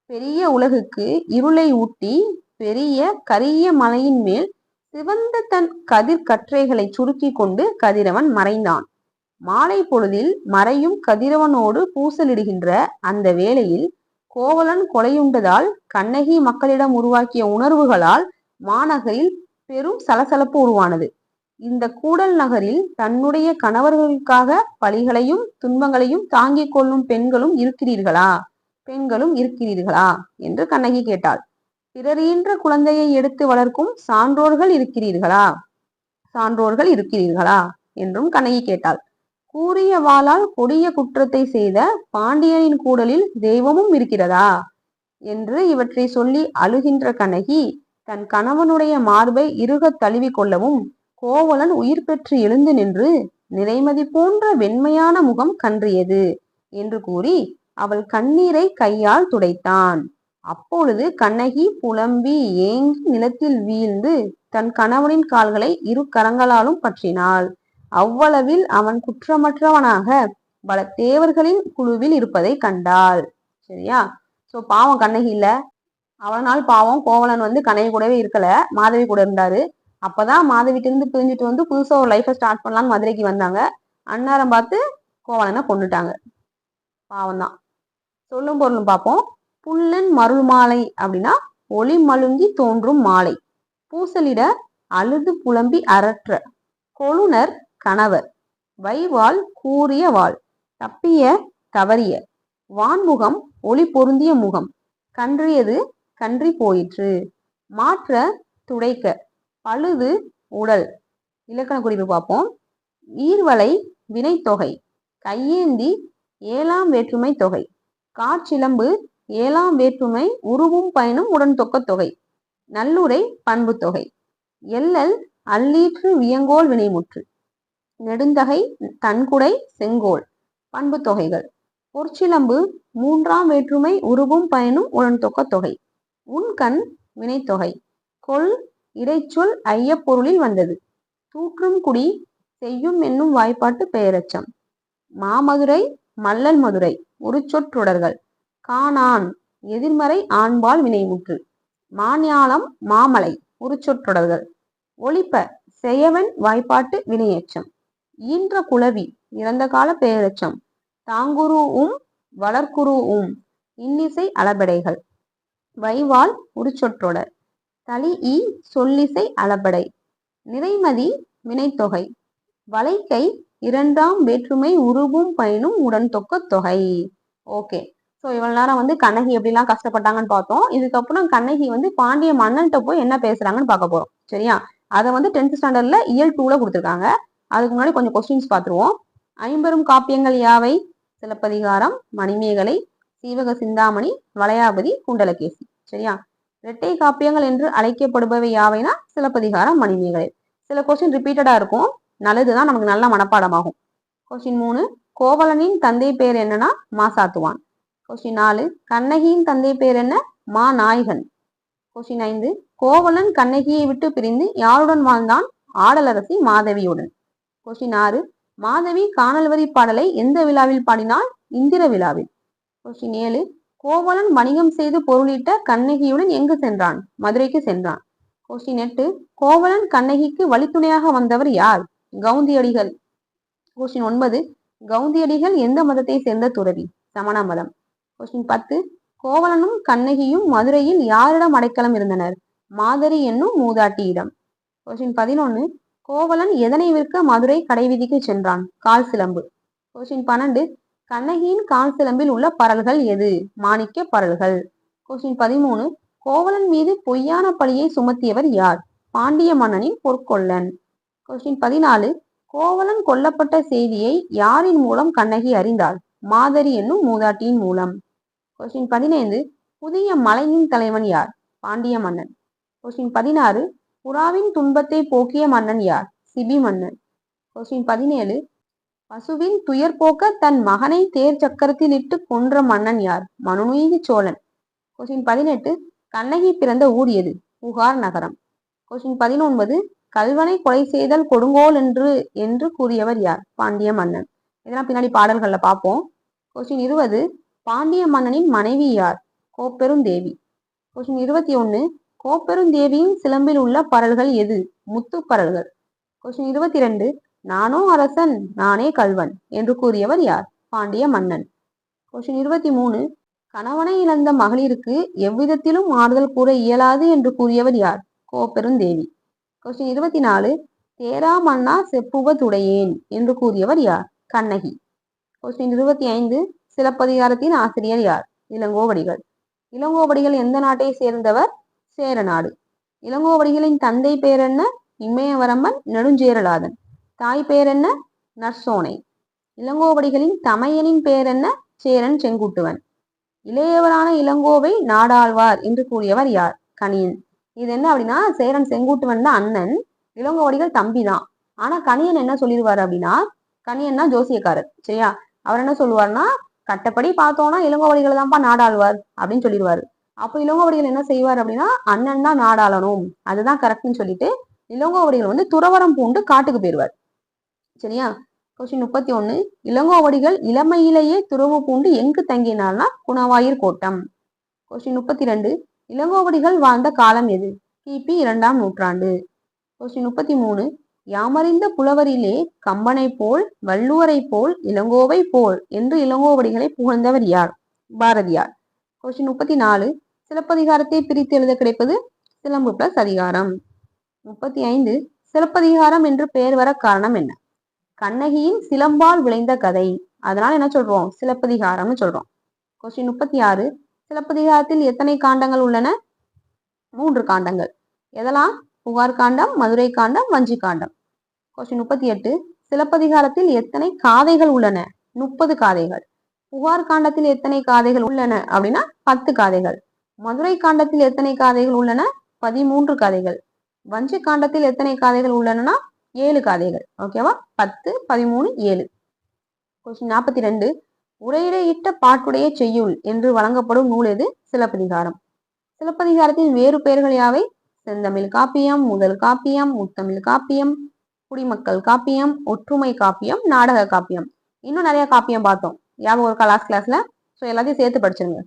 பெரிய உலகுக்கு இருளை ஊட்டி பெரிய கரிய மலையின் மேல் சிவந்த தன் கதிர் கற்றைகளை சுருக்கி கொண்டு கதிரவன் மறைந்தான். மாலை பொழுதில் மறையும் கதிரவனோடு பூசலிடுகின்ற அந்த வேளையில் கோவலன் கொலையுண்டதால் கண்ணகி மக்களிடம் உருவாக்கிய உணர்வுகளால் மாநகரில் பெரும் சலசலப்பு உருவானது. இந்த கூடல் நகரில் தன்னுடைய கணவர்களுக்காக பழிகளையும் துன்பங்களையும் தாங்கிக் கொள்ளும் பெண்களும் இருக்கிறீர்களா என்று கண்ணகி கேட்டாள். பிறரீன்ற குழந்தையை எடுத்து வளர்க்கும் சான்றோர்கள் இருக்கிறீர்களா என்றும் கண்ணகி கேட்டாள். கூறிய வாளால் கொடிய குற்றத்தை செய்த பாண்டியனின் கூடலில் தெய்வமும் இருக்கிறதா என்று இவற்றை சொல்லி அழுகின்ற கண்ணகி தன் கணவனுடைய மார்பை இறுக தழுவி கொள்ளவும் கோவலன் உயிர் பெற்று எழுந்து நின்று நிறைமதி போன்ற வெண்மையான முகம் கன்றியது என்று கூறி அவள் கண்ணீரை கையால் துடைத்தான். அப்பொழுது கண்ணகி புலம்பி ஏங்கி நிலத்தில் வீழ்ந்து தன் கணவனின் கால்களை இரு கரங்களாலும் பற்றினாள். அவ்வளவில் அவன் குற்றமற்றவனாக பல தேவர்களின் குழுவில் இருப்பதை கண்டாள். சரியா? சோ பாவம் கண்ணகி இல்ல, அவனால் பாவம் கோவலன் வந்து கண்ணகி கூடவே இருக்கல, மாதவி கூட இருந்தாரு. அப்பதான் மாதவிட்டு இருந்து பிரிஞ்சுட்டு வந்து புதுசா ஒரு லைஃபை ஸ்டார்ட் பண்ணலான்னு மதுரைக்கு வந்தாங்க. அன்னாரம் பார்த்து கோவலனை கொண்டுட்டாங்க. பாவம் தான். சொல்லும் பொருளும் பார்ப்போம். புல்லன் மருள் மாலை அப்படின்னா ஒளி மழுங்கி தோன்றும் மாலை. பூசலிட அழுது புலம்பி அரற்ற கொழுனர் கணவர். வைவாள் கூறிய வாள். தப்பிய தவறிய. வான்முகம் ஒளி பொருந்திய முகம். கன்றியது கன்றி போயிற்று. மாற்ற துடைக்க. பழுது உடல். இலக்கண குறிப்பு பார்ப்போம். ஈர்வலை வினைத்தொகை. கையேந்தி ஏழாம் வேற்றுமை தொகை. காற்சிலம்பு ஏழாம் வேற்றுமை உருவும் பயனும் உடன் தொக்க தொகை. நல்லுரை பண்பு தொகை. எல்லல் அல்லீற்று வியங்கோல் வினைமுற்று. நெடுந்தகை தன்குடை செங்கோல். பண்பு தொகைகள். பொற்சிலம்பு மூன்றாம் வேற்றுமை உருவும் பயனும் உடன் தொக்க தொகை. உண்கண் வினைத்தொகை. கொல் இறைச்சொல் ஐயப்பொருளில் வந்தது. தூற்றும் குடி செய்யும் என்னும் வாய்ப்பாட்டு பெயரச்சம். மாமதுரை மல்லல் மதுரை உருச்சொற்றொடர்கள். காணான் எதிர்மறை ஆண்பால் வினைமுற்று. மாஞாலம் மாமலை உருச்சொற்றொடர்கள். ஒளிப்ப செயவன் வாய்ப்பாட்டு வினையச்சம். ஈன்ற குளவி இறந்த கால பெயரச்சம். தாங்குரு வளர்க்குரு இன்னிசை அளபெடைகள். வைவால் உருச்சொற்றொடர். தளி ஈ சொல்லிசை அளபடை. நிறைமதி வினைத்தொகை. வளைக்கை இரண்டாம் வேற்றுமை உருவும் பயனும் உடன் தொக்க தொகை. ஓகே, ஸோ இவ்வளவு நேரம் வந்து கண்ணகி எப்படிலாம் கஷ்டப்பட்டாங்கன்னு பார்த்தோம். இதுக்கப்புறம் கண்ணகி வந்து பாண்டிய மன்னன்ட்ட போய் என்ன பேசுறாங்கன்னு பார்க்க போறோம். சரியா? அதை வந்து 10th ஸ்டாண்டர்ட்ல இயல் 2ல கொடுத்துருக்காங்க. அதுக்கு முன்னாடி கொஞ்சம் கொஸ்டின்ஸ் பார்த்துருவோம். ஐம்பெரும் காப்பியங்கள் யாவை? சிலப்பதிகாரம், மணிமேகலை, சீவக சிந்தாமணி, வளையாபதி, குண்டலகேசி. சரியா? இரட்டை காப்பியங்கள் என்று அழைக்கப்படுபவை யாவைனா சிலப்பதிகாரம், மணிமேகலை. சில கொஸ்டின் ரிப்பீட்டடா இருக்கும், நல்லதுதான், நமக்கு நல்ல மனப்பாடமாகும். கொஸ்டின் 3, கோவலனின் தந்தை பேர் என்னன்னா மாசாத்துவான். கொஸ்டின் 4, கண்ணகியின் தந்தை பேர் என்ன? மா நாயகன். கொஸ்டின் 5, கோவலன் கண்ணகியை விட்டு பிரிந்து யாருடன் வாழ்ந்தான்? ஆடலரசி மாதவியுடன். கொஸ்டின் 6, மாதவி காணல் வரி பாடலை எந்த விழாவில் பாடினாள்? இந்திர விழாவில். கொஸ்டின் 7, கோவலன் வணிகம் செய்து பொருளீட்ட கண்ணகியுடன் எங்கு சென்றான்? மதுரைக்கு சென்றான். கொஸ்டின் 8, கோவலன் கண்ணகிக்கு வழித்துணையாக வந்தவர் யார்? கவுந்தியடிகள். கொஸ்டின் 9, கவுந்தியடிகள் எந்த மதத்தை சேர்ந்த துறவி? சமண மதம். கொஸ்டின் 10, கோவலனும் கண்ணகியும் மதுரையில் யாரிடம் அடைக்கலம் இருந்தனர்? மாதரி என்னும் மூதாட்டியிடம். கொஸ்டின் 11, கோவலன் எதனை விற்க மதுரை கடைவீதிக்கு சென்றான்? கால் சிலம்பு. கொஸ்டின் 12, கண்ணகியின் கால் சிலம்பில் உள்ள பரல்கள் எது? மாணிக்க பரல்கள். கொஸ்டின் 13, கோவலன் மீது பொய்யான பழியை சுமத்தியவர் யார்? பாண்டிய மன்னனின் பொற்கொல்லன். கொஸ்டின் 14. கோவலன் கொல்லப்பட்ட செய்தியை யாரின் மூலம் கண்ணகி அறிந்தாள்? மாதரி என்னும் மூதாட்டியின் மூலம். கொஸ்டின் 15. புதிய மலையின் தலைவன் யார்? பாண்டிய மன்னன். கொஸ்டின் 16. புறாவின் துன்பத்தை போக்கிய மன்னன் யார்? சிபி மன்னன். கொஸ்டின் 17. பசுவின் துயர் போக்க தன் மகனை தேர் சக்கரத்தில் இட்டு கொன்ற மன்னன் யார்? மனுநீதி சோழன். கொஸ்டின் 18. கண்ணகி பிறந்த ஊர் எது? புகார் நகரம். கொஸ்டின் 19. கல்வனை கொலை செய்தல் கொடுங்கோல் என்று கூறியவர் யார்? பாண்டிய மன்னன். இதெல்லாம் பின்னாடி பாடல்கள்ல பார்ப்போம். கொஸ்டின் 20. பாண்டிய மன்னனின் மனைவி யார்? கோப்பெருந்தேவி. கொஸ்டின் 21. கோப்பெருந்தேவியின் சிலம்பில் உள்ள பரல்கள் எது? முத்து பரல்கள். கொஸ்டின் 22. நானோ அரசன் நானே கல்வன் என்று கூறியவர் யார்? பாண்டிய மன்னன். கொஸ்டின் 23. கணவனை இழந்த மகளிருக்கு எவ்விதத்திலும் ஆறுதல் கூற இயலாது என்று கூறியவர் யார்? கோப்பெருந்தேவி. கொஸ்டின் 24. தேரா மன்னா செப்புவதுடையேன் என்று கூறியவர் யார்? கண்ணகி. கொஸ்டின் 25. சிலப்பதிகாரத்தின் ஆசிரியர் யார்? இளங்கோவடிகள். இளங்கோவடிகள் எந்த நாட்டை சேர்ந்தவர்? சேர நாடு. இளங்கோவடிகளின் தந்தை பேர் என்ன? இமயவரம்பன் நெடுஞ்சேரலாதன். தாய் பேர் என்ன? நற்சோனை. இளங்கோவடிகளின் தமையனின் பேர் என்ன? சேரன் செங்குட்டுவன். இளையவரான இளங்கோவை நாடாழ்வார் என்று கூறியவர் யார்? கணியன். இது என்ன அப்படின்னா, சேரன் செங்குட்டுவன் தான் அண்ணன், இளங்கோவடிகள் தம்பி தான். ஆனா கணியன் என்ன சொல்லிடுவாரு அப்படின்னா, கணியன் தான் ஜோசியக்காரர், சரியா? அவர் என்ன சொல்லுவார்னா, கட்டப்படி பார்த்தோம்னா இளங்கோவடிகள் தான்ப்பா நாடாழ்வார் அப்படின்னு சொல்லிடுவாரு. அப்போ இளங்கோவடிகள் என்ன செய்வார் அப்படின்னா, அண்ணன் தான் நாடாளணும், அதுதான் கரெக்ட்னு சொல்லிட்டு இளங்கோவடிகள் துறவரம் பூண்டு காட்டுக்கு போயிடுவார், சரியா? கொஸ்டின் 31. இளங்கோவடிகள் இளமையிலேயே துறவு பூண்டு எங்கு தங்கினார்னா குணவாயிர் கோட்டம். கொஸ்டின் 32. இளங்கோவடிகள் வாழ்ந்த காலம் எது? கிபி 2ஆம் நூற்றாண்டு. கொஸ்டின் 33. யாமறிந்த புலவரிலே கம்பனை போல் வள்ளுவரை போல் இளங்கோவை போல் என்று இளங்கோவடிகளை புகழ்ந்தவர் யார்? பாரதியார். கொஸ்டின் 34. சிலப்பதிகாரத்தை பிரித்து எழுத கிடைப்பது சிலம்பு பிளஸ் அதிகாரம். 35. சிலப்பதிகாரம் என்று பெயர் வர காரணம் என்ன? கண்ணகியின் சிலம்பால் விளைந்த கதை, அதனால என்ன சொல்றோம்? சிலப்பதிகாரம்னு சொல்றோம். கொஸ்டின் 36. சிலப்பதிகாரத்தில் எத்தனை காண்டங்கள் உள்ளன? 3 காண்டங்கள். எதெல்லாம்? புகார் காண்டம், மதுரை காண்டம், வஞ்சி காண்டம். கொஸ்டின் 38. சிலப்பதிகாரத்தில் எத்தனை காதைகள் உள்ளன? 30 காதைகள். புகார் காண்டத்தில் எத்தனை காதைகள் உள்ளன அப்படின்னா 10 காதைகள். மதுரை காண்டத்தில் எத்தனை காதைகள் உள்ளன? 13 காதைகள். வஞ்சி காண்டத்தில் எத்தனை காதைகள் உள்ளன? 7 காதைகள். ஓகேவா? 10, 13, 7. கொஸ்டின் 42. உரையிடையிட்ட பாட்டுடைய செய்யுள் என்று வழங்கப்படும் நூல் எது? சிலப்பதிகாரம். சிலப்பதிகாரத்தின் வேறு பெயர்கள் யாவை? செந்தமிழ் காப்பியம், முதல் காப்பியம், முத்தமிழ் காப்பியம், குடிமக்கள் காப்பியம், ஒற்றுமை காப்பியம், நாடக காப்பியம். இன்னும் நிறைய காப்பியம் பார்த்தோம், ஞாபகம் இருக்கா லாஸ்ட் கிளாஸ்ல? ஸோ எல்லாத்தையும் சேர்த்து படிச்சிருங்க.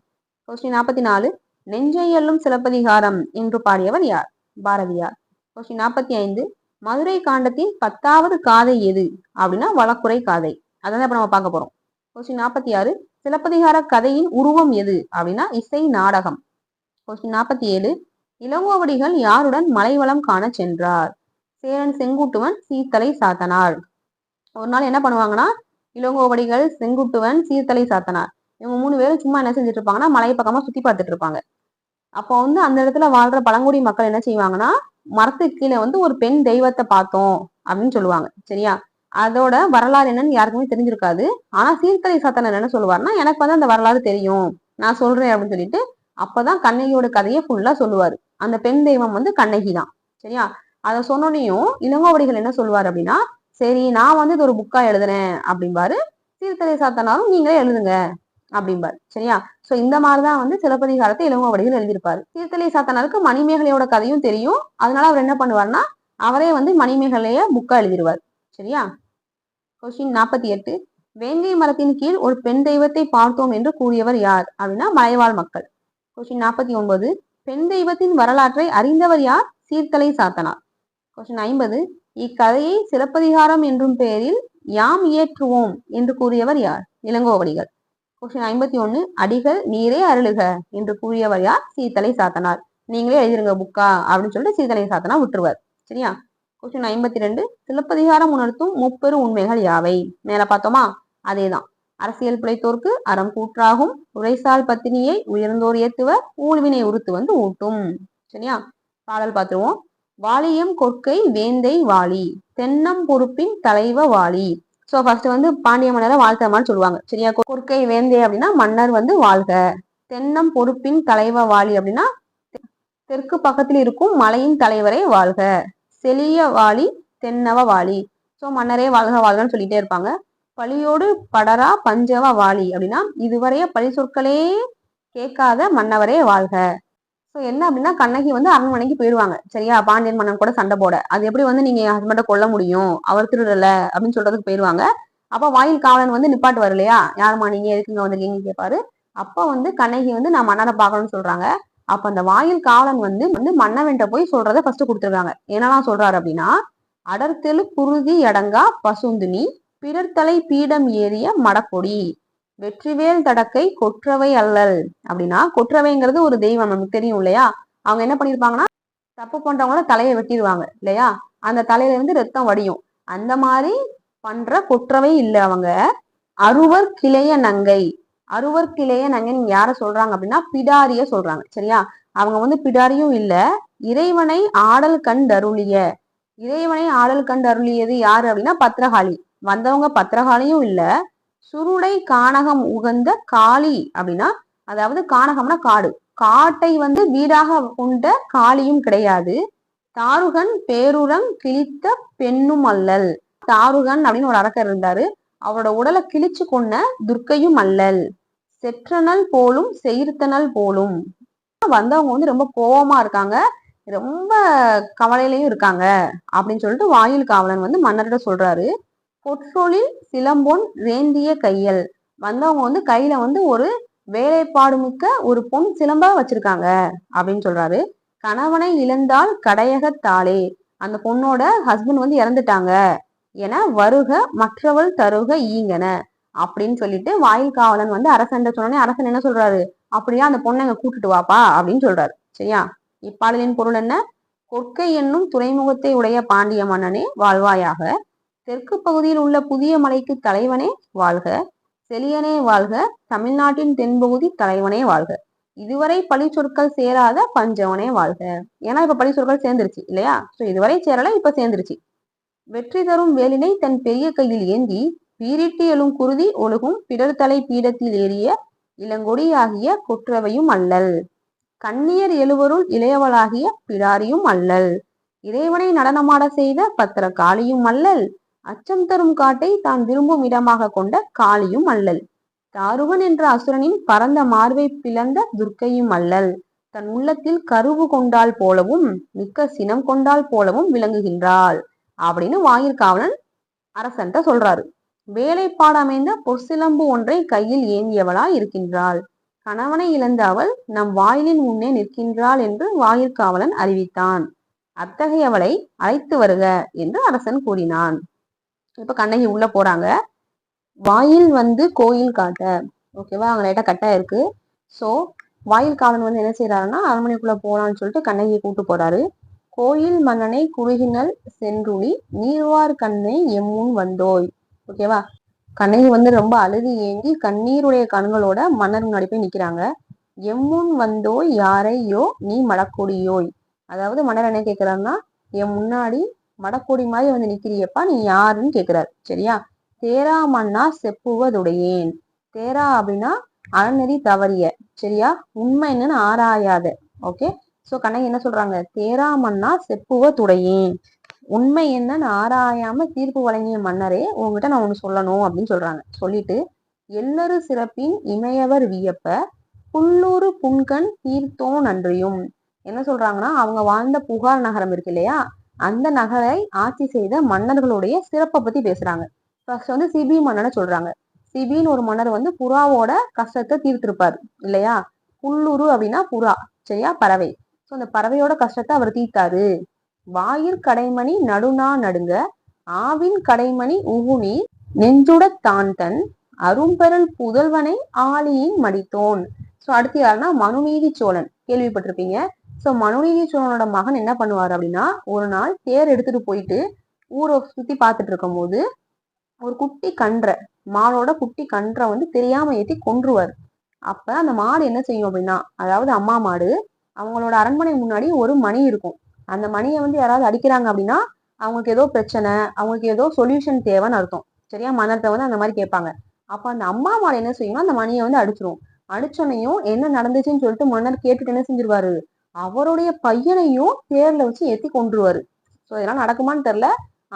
கொஸ்டின் 44. நெஞ்சை எல்லும் சிலப்பதிகாரம் என்று பாடியவர் யார்? பாரதியார். கொஸ்டின் 45. மதுரை காண்டத்தின் 10வது காதை எது அப்படின்னா வழக்குரை காதை. அதான் இப்ப நம்ம பார்க்க போறோம். கொஸ்டின் 46. சிலப்பதிகார கதையின் உருவம் எது அப்படின்னா இசை நாடகம். கொஸ்டின் 47. இளங்கோவடிகள் யாருடன் மலைவளம் காண சென்றார்? சேரன் செங்குட்டுவன், சீர்த்தலை சாத்தனார். ஒரு நாள் என்ன பண்ணுவாங்கன்னா, இளங்கோவடிகள், செங்குட்டுவன், சீர்த்தலை சாத்தனார் இவங்க 3 பேரும் சும்மா என்ன செஞ்சுட்டு இருப்பாங்கன்னா, மலை பக்கமா சுத்தி பார்த்துட்டு இருப்பாங்க. அப்போ அந்த இடத்துல வாழ்ற பழங்குடி மக்கள் என்ன செய்வாங்கன்னா, மரத்துக்கு கீழே ஒரு பெண் தெய்வத்தை பார்த்தோம் அப்படின்னு சொல்லுவாங்க, சரியா? அதோட வரலாறு என்னன்னு யாருக்குமே தெரிஞ்சிருக்காது. ஆனா சீர்த்தலை சாத்தனர் என்ன சொல்லுவாருன்னா, எனக்கு அந்த வரலாறு தெரியும், நான் சொல்றேன் அப்படின்னு சொல்லிட்டு அப்பதான் கண்ணகியோட கதையை ஃபுல்லா சொல்லுவாரு. அந்த பெண் தெய்வம் கண்ணகி தான், சரியா? அதை சொன்னோனையும் இளங்கோவடிகள் என்ன சொல்லுவாரு அப்படின்னா, சரி நான் இது ஒரு புக்கா எழுதுறேன் அப்படிம்பாரு. சீர்த்தலை சாத்தனாரும் நீங்களே எழுதுங்க அப்படிம்பாரு, சரியா? சோ இந்த மாதிரிதான் சிலப்பதிகாரத்தை இளங்கோவடிகள் எழுதியிருப்பாரு. சீர்த்தலை சாத்தனாருக்கு மணிமேகலையோட கதையும் தெரியும். அதனால அவர் என்ன பண்ணுவார்னா, அவரே மணிமேகலைய புக்கா எழுதிடுவார், சரியா? கொஸ்டின் 48. வேங்கை மரத்தின் கீழ் ஒரு பெண் தெய்வத்தை பார்த்தோம் என்று கூறியவர் யார் அப்படின்னா மலைவாழ் மக்கள். கொஸ்டின் 49. பெண் தெய்வத்தின் வரலாற்றை அறிந்தவர் யார்? சீர்த்தலை சாத்தனார். கொஸ்டின் 50. இக்கதையை சிலப்பதிகாரம் என்றும் பெயரில் யாம் இயற்றுவோம் என்று கூறியவர் யார்? இளங்கோவடிகள். கொஸ்டின் 51. அடிகள் நீரே அருளுக என்று கூறியவர் யார்? சீர்த்தலை சாத்தனார். நீங்களே எழுதிருங்க புக்கா அப்படின்னு சொல்லிட்டு சீர்த்தலை சாத்தனார் விட்டுருவார், சரியா? கொஸ்டின் 52. சிலப்பதிகாரம் உணர்த்தும் முப்பெரு உண்மைகள் யாவை? மேல பார்த்தோமா, அதேதான். அரசியல் பிழைத்தோர்க்கு அறம் கூற்றாகும், உரைசால் பத்தினியை உயர்ந்தோர் ஏத்துவ, ஊழ்வினை உறுத்து ஊட்டும், சரியா? பாடல் பார்த்துருவோம். வாலியம் கொற்கை வேந்தை வாலி, தென்னம் பொறுப்பின் தலைவ வாலி. சோ ஃபர்ஸ்ட் வந்து பாண்டிய மன்னரை வாழ்த்தமான்னு சொல்லுவாங்க. சரியா? கொற்கை வேந்தே அப்படின்னா மன்னர் வந்து வாழ்க. தென்னம் பொறுப்பின் தலைவ வாலி அப்படின்னா தெற்கு பக்கத்தில் இருக்கும் மலையின் தலைவரே வாழ்க. செலிய வாலி தென்னவ வாலி. சோ மன்னரே வாழ்க வாழ்கன்னு சொல்லிட்டே இருப்பாங்க. பழியோடு படரா பஞ்சவ வாலி அப்படின்னா இதுவரைய பழி சொற்களே கேட்காத மன்னவரே வாழ்க. ஸோ என்ன அப்படின்னா கண்ணகி வந்து அரண்மனைக்கு போயிடுவாங்க. சரியா? பாண்டியன் மன்னன் கூட சண்டை போட. அது எப்படி வந்து நீங்க என் ஹஸ்பண்டை கொல்ல முடியும், அவர் திருடல அப்படின்னு சொல்றதுக்கு போயிடுவாங்க. அப்ப வாயில் காவலன் வந்து நிப்பாட்டுவார் இல்லையா? யாருமா நீங்க எதுக்குங்க வந்திருக்கீங்கன்னு கேட்பாரு. அப்ப வந்து கண்ணகி வந்து நான் மன்னரை பார்க்கணும்னு சொல்றாங்க. அப்ப அந்த வாயில் காவலன் வந்து மன்னவன்ட்ட போய் சொல்றதை ஃபர்ஸ்ட் கொடுத்துருக்காங்க. என்னெல்லாம் சொல்றாரு அப்படின்னா, அடர்த்தெழு குருதி அடங்கா பசுந்துனி, பிறர் தலை பீடம் ஏறிய மடக்கொடி, வெற்றிவேல் தடக்கை கொற்றவை அல்லல். அப்படின்னா கொற்றவைங்கிறது ஒரு தெய்வம், நமக்கு தெரியும் இல்லையா? அவங்க என்ன பண்ணிருப்பாங்கன்னா தப்பு பண்றவங்கள தலையை வெட்டிடுவாங்க இல்லையா? அந்த தலையில இருந்து ரத்தம் வடியும். அந்த மாதிரி பண்ற கொற்றவை இல்ல அவங்க. அறுவர் கிளைய நங்கை. அறுவர் கிளைய நங்கை நீங்க யார சொல்றாங்க அப்படின்னா பிடாரிய சொல்றாங்க. சரியா? அவங்க வந்து பிடாரியும் இல்ல. இறைவனை ஆடல் கண்டருளிய. இறைவனை ஆடல் கண்டருளியது யாரு அப்படின்னா பத்ரகாளி. வந்தவங்க பத்ரகாளியும் இல்ல. சுருடை கானகம் உகந்த காளி அப்படின்னா, அதாவது கானகம்னா காடு, காட்டை வந்து வீடாக கொண்ட காளியும் கிடையாது. தாருகன் பேருரங் கிழித்த பெண்ணும் அல்லல். தாருகன் அப்படின்னு ஒரு அரக்கர் இருந்தாரு. அவரோட உடலை கிழிச்சு கொன்ன துர்க்கையும் அல்லல். செற்றனல் போலும் செயிர்த்தனல் போலும். வந்தவங்க வந்து ரொம்ப கோபமா இருக்காங்க, ரொம்ப கவலையிலையும் இருக்காங்க அப்படின்னு சொல்லிட்டு வாயில் காவலன் வந்து மன்னர்கிட்ட சொல்றாரு. பொற்றொழில் சிலம்பொன் வேந்திய கையல். வந்தவங்க வந்து கையில வந்து ஒரு வேலைப்பாடு மிக்க ஒரு பொன் சிலம்ப வச்சிருக்காங்க அப்படின்னு சொல்றாரு. கணவனை இழந்தால் கடையகத்தாளே. அந்த பொண்ணோட ஹஸ்பண்ட் வந்து இறந்துட்டாங்க என வருக மற்றவள் தருக ஈங்கன அப்படின்னு சொல்லிட்டு வாயில் காவலன் வந்து அரசன் சொன்னோடனே அரசன் என்ன சொல்றாரு, அப்படியா அந்த பொண்ணை அங்க கூட்டிட்டு வாப்பா அப்படின்னு சொல்றாரு. சரியா? இப்பாடலின் பொருள் என்ன? கொற்கை என்னும் துறைமுகத்தை உடைய பாண்டிய மன்னனே வாழ்வாயாக. தெற்கு பகுதியில் உள்ள புதிய மலைக்கு தலைவனே வாழ்க. செலியனே வாழ்க. தமிழ்நாட்டின் தென்பகுதி தலைவனே வாழ்க. இதுவரை பழி சொற்கள் சேராத பஞ்சவனே வாழ்க. ஏன்னா இப்ப பழி சொற்கள் சேர்ந்துருச்சு இல்லையா? சோ இதுவரை சேரல, இப்ப சேர்ந்துருச்சு. வெற்றி தரும் வேலினை தன் பெரிய கையில் ஏந்தி பீரிட்டு எழும் குருதி ஒழுகும் பிறர் தலை பீடத்தில் ஏறிய இளங்கொடி ஆகிய கொற்றவையும் அல்லல். கண்ணியர் எழுவருள் இளையவளாகிய பிடாரியும் அல்லல். இறைவனை நடனமாட செய்த பத்திர காளியும் அல்லல். அச்சம் தரும் காட்டை தான் விரும்பும் இடமாக கொண்ட காளியும் அல்லல். தாருகன் என்ற அசுரனின் பரந்த மார்பை பிளந்த துர்க்கையும் அல்லல். தன் உள்ளத்தில் கருவு கொண்டால் போலவும் மிக்க சினம் கொண்டால் போலவும் விளங்குகின்றாள் அப்படின்னு வாயில் காவலன் அரசன்ட்ட சொல்றாரு. வேலைப்பாடு அமைந்த பொற்சிலம்பு ஒன்றை கையில் ஏந்தியவளாய் இருக்கின்றாள். கணவனை இழந்த அவள் நம் வாயிலின் முன்னே நிற்கின்றாள் என்று வாயிற்காவலன் அறிவித்தான். அத்தகையவளை அழைத்து வருக என்று அரசன் கூறினான். இப்ப கண்ணகி உள்ள போறாங்க. வாயில் வந்து கோயில் காட்ட. ஓகேவா? அங்க லைட்டா கட்டா இருக்கு. சோ வாயில் காவலன் வந்து என்ன செய்யறாருன்னா அரண்மனைக்குள்ள போலான்னு சொல்லிட்டு கண்ணகியை கூட்டு போறாரு. கோயில் மன்னனை குறுகினல் சென்றுளி நீர்வார் கண்ணை எம்முன் வந்தோய். ஓகேவா? கண்ணகி வந்து ரொம்ப அழுது ஏங்கி கண்ணீருடைய கண்களோட மன்னர் முன்னாடி போய் நிக்கிறாங்க. எம்முன் வந்தோய் யாரையோ நீ மடக்கொடியோய். அதாவது மன்னர் என்ன கேட்கிறாருன்னா, என் முன்னாடி மடக்கொடி மாதிரி வந்து நிக்கிறியப்பா, நீ யாருன்னு கேட்கிறாரு. சரியா? தேரா மன்னா செப்புவதுடையேன். தேரா அப்படின்னா அறநெறி தவறிய. சரியா? உண்மை என்னன்னு ஆராயாத. ஓகே. சோ கண்ணகி என்ன சொல்றாங்க, தேரா மன்னா செப்புவதுடையேன், உண்மை என்னன்னு ஆராயாம தீர்ப்பு வழங்கிய மன்னரே உங்ககிட்ட நான் ஒண்ணு சொல்லணும் அப்படின்னு சொல்றாங்க. சொல்லிட்டு எல்லரு சிறப்பின் இமையவர் வியப்ப புல்லூரு புன்கண் தீர்த்தோ நன்றியும். என்ன சொல்றாங்கன்னா, அவங்க வாழ்ந்த புகார் நகரம் இருக்கு இல்லையா, அந்த நகரை ஆட்சி செய்த மன்னர்களுடைய சிறப்பை பத்தி பேசுறாங்க. ஃபர்ஸ்ட் வந்து சிபி மன்னனை சொல்றாங்க. சிபின்னு ஒரு மன்னர் வந்து புறாவோட கஷ்டத்தை தீர்த்திருப்பாரு இல்லையா? புல்லூரு அப்படின்னா புறா. சரியா? பறவை. சோ அந்த பறவையோட கஷ்டத்தை அவர் தீர்த்தாரு. வாயிற் கடைமணி நடுநா நடுங்க ஆவின் கடைமணி உகுனி நெஞ்சுட தான் தன் அரும்பெறல் புதல்வனை ஆளியின் மடித்தோன். சோ அடுத்து யாருன்னா மனுநீதி சோழன். கேள்விப்பட்டிருப்பீங்க. சோ மனுநீதி சோழனோட மகன் என்ன பண்ணுவாரு அப்படின்னா, ஒரு நாள் தேர் எடுத்துட்டு போயிட்டு ஊரை சுத்தி பார்த்துட்டு இருக்கும் போது ஒரு குட்டி கன்ற, மாடோட குட்டி கன்றை வந்து தெரியாம ஏத்தி கொன்றுவாரு. அப்ப அந்த மாடு என்ன செய்யும் அப்படின்னா, அதாவது அம்மா மாடு, அவங்களோட அரண்மனை முன்னாடி ஒரு மணி இருக்கும். அந்த மணியை வந்து யாராவது அடிக்கிறாங்க அப்படின்னா அவங்களுக்கு ஏதோ பிரச்சனை, அவங்களுக்கு ஏதோ சொல்யூஷன் தேவைன்னு அர்த்தம். சரியா? மன்னர்கிட்ட வந்து அந்த மாதிரி கேட்பாங்க. அப்ப அந்த அம்மா மாடு என்ன செய்யணும், அந்த மணியை வந்து அடிச்சிரும். அடிச்சோனையும் என்ன நடந்துச்சுன்னு சொல்லிட்டு மன்னர் கேட்டுட்டு என்ன செஞ்சிருவாரு, அவருடைய பையனையும் தேர்ல வச்சு ஏத்தி கொண்டுருவாரு. சோ இதெல்லாம் நடக்குமான்னு தெரியல.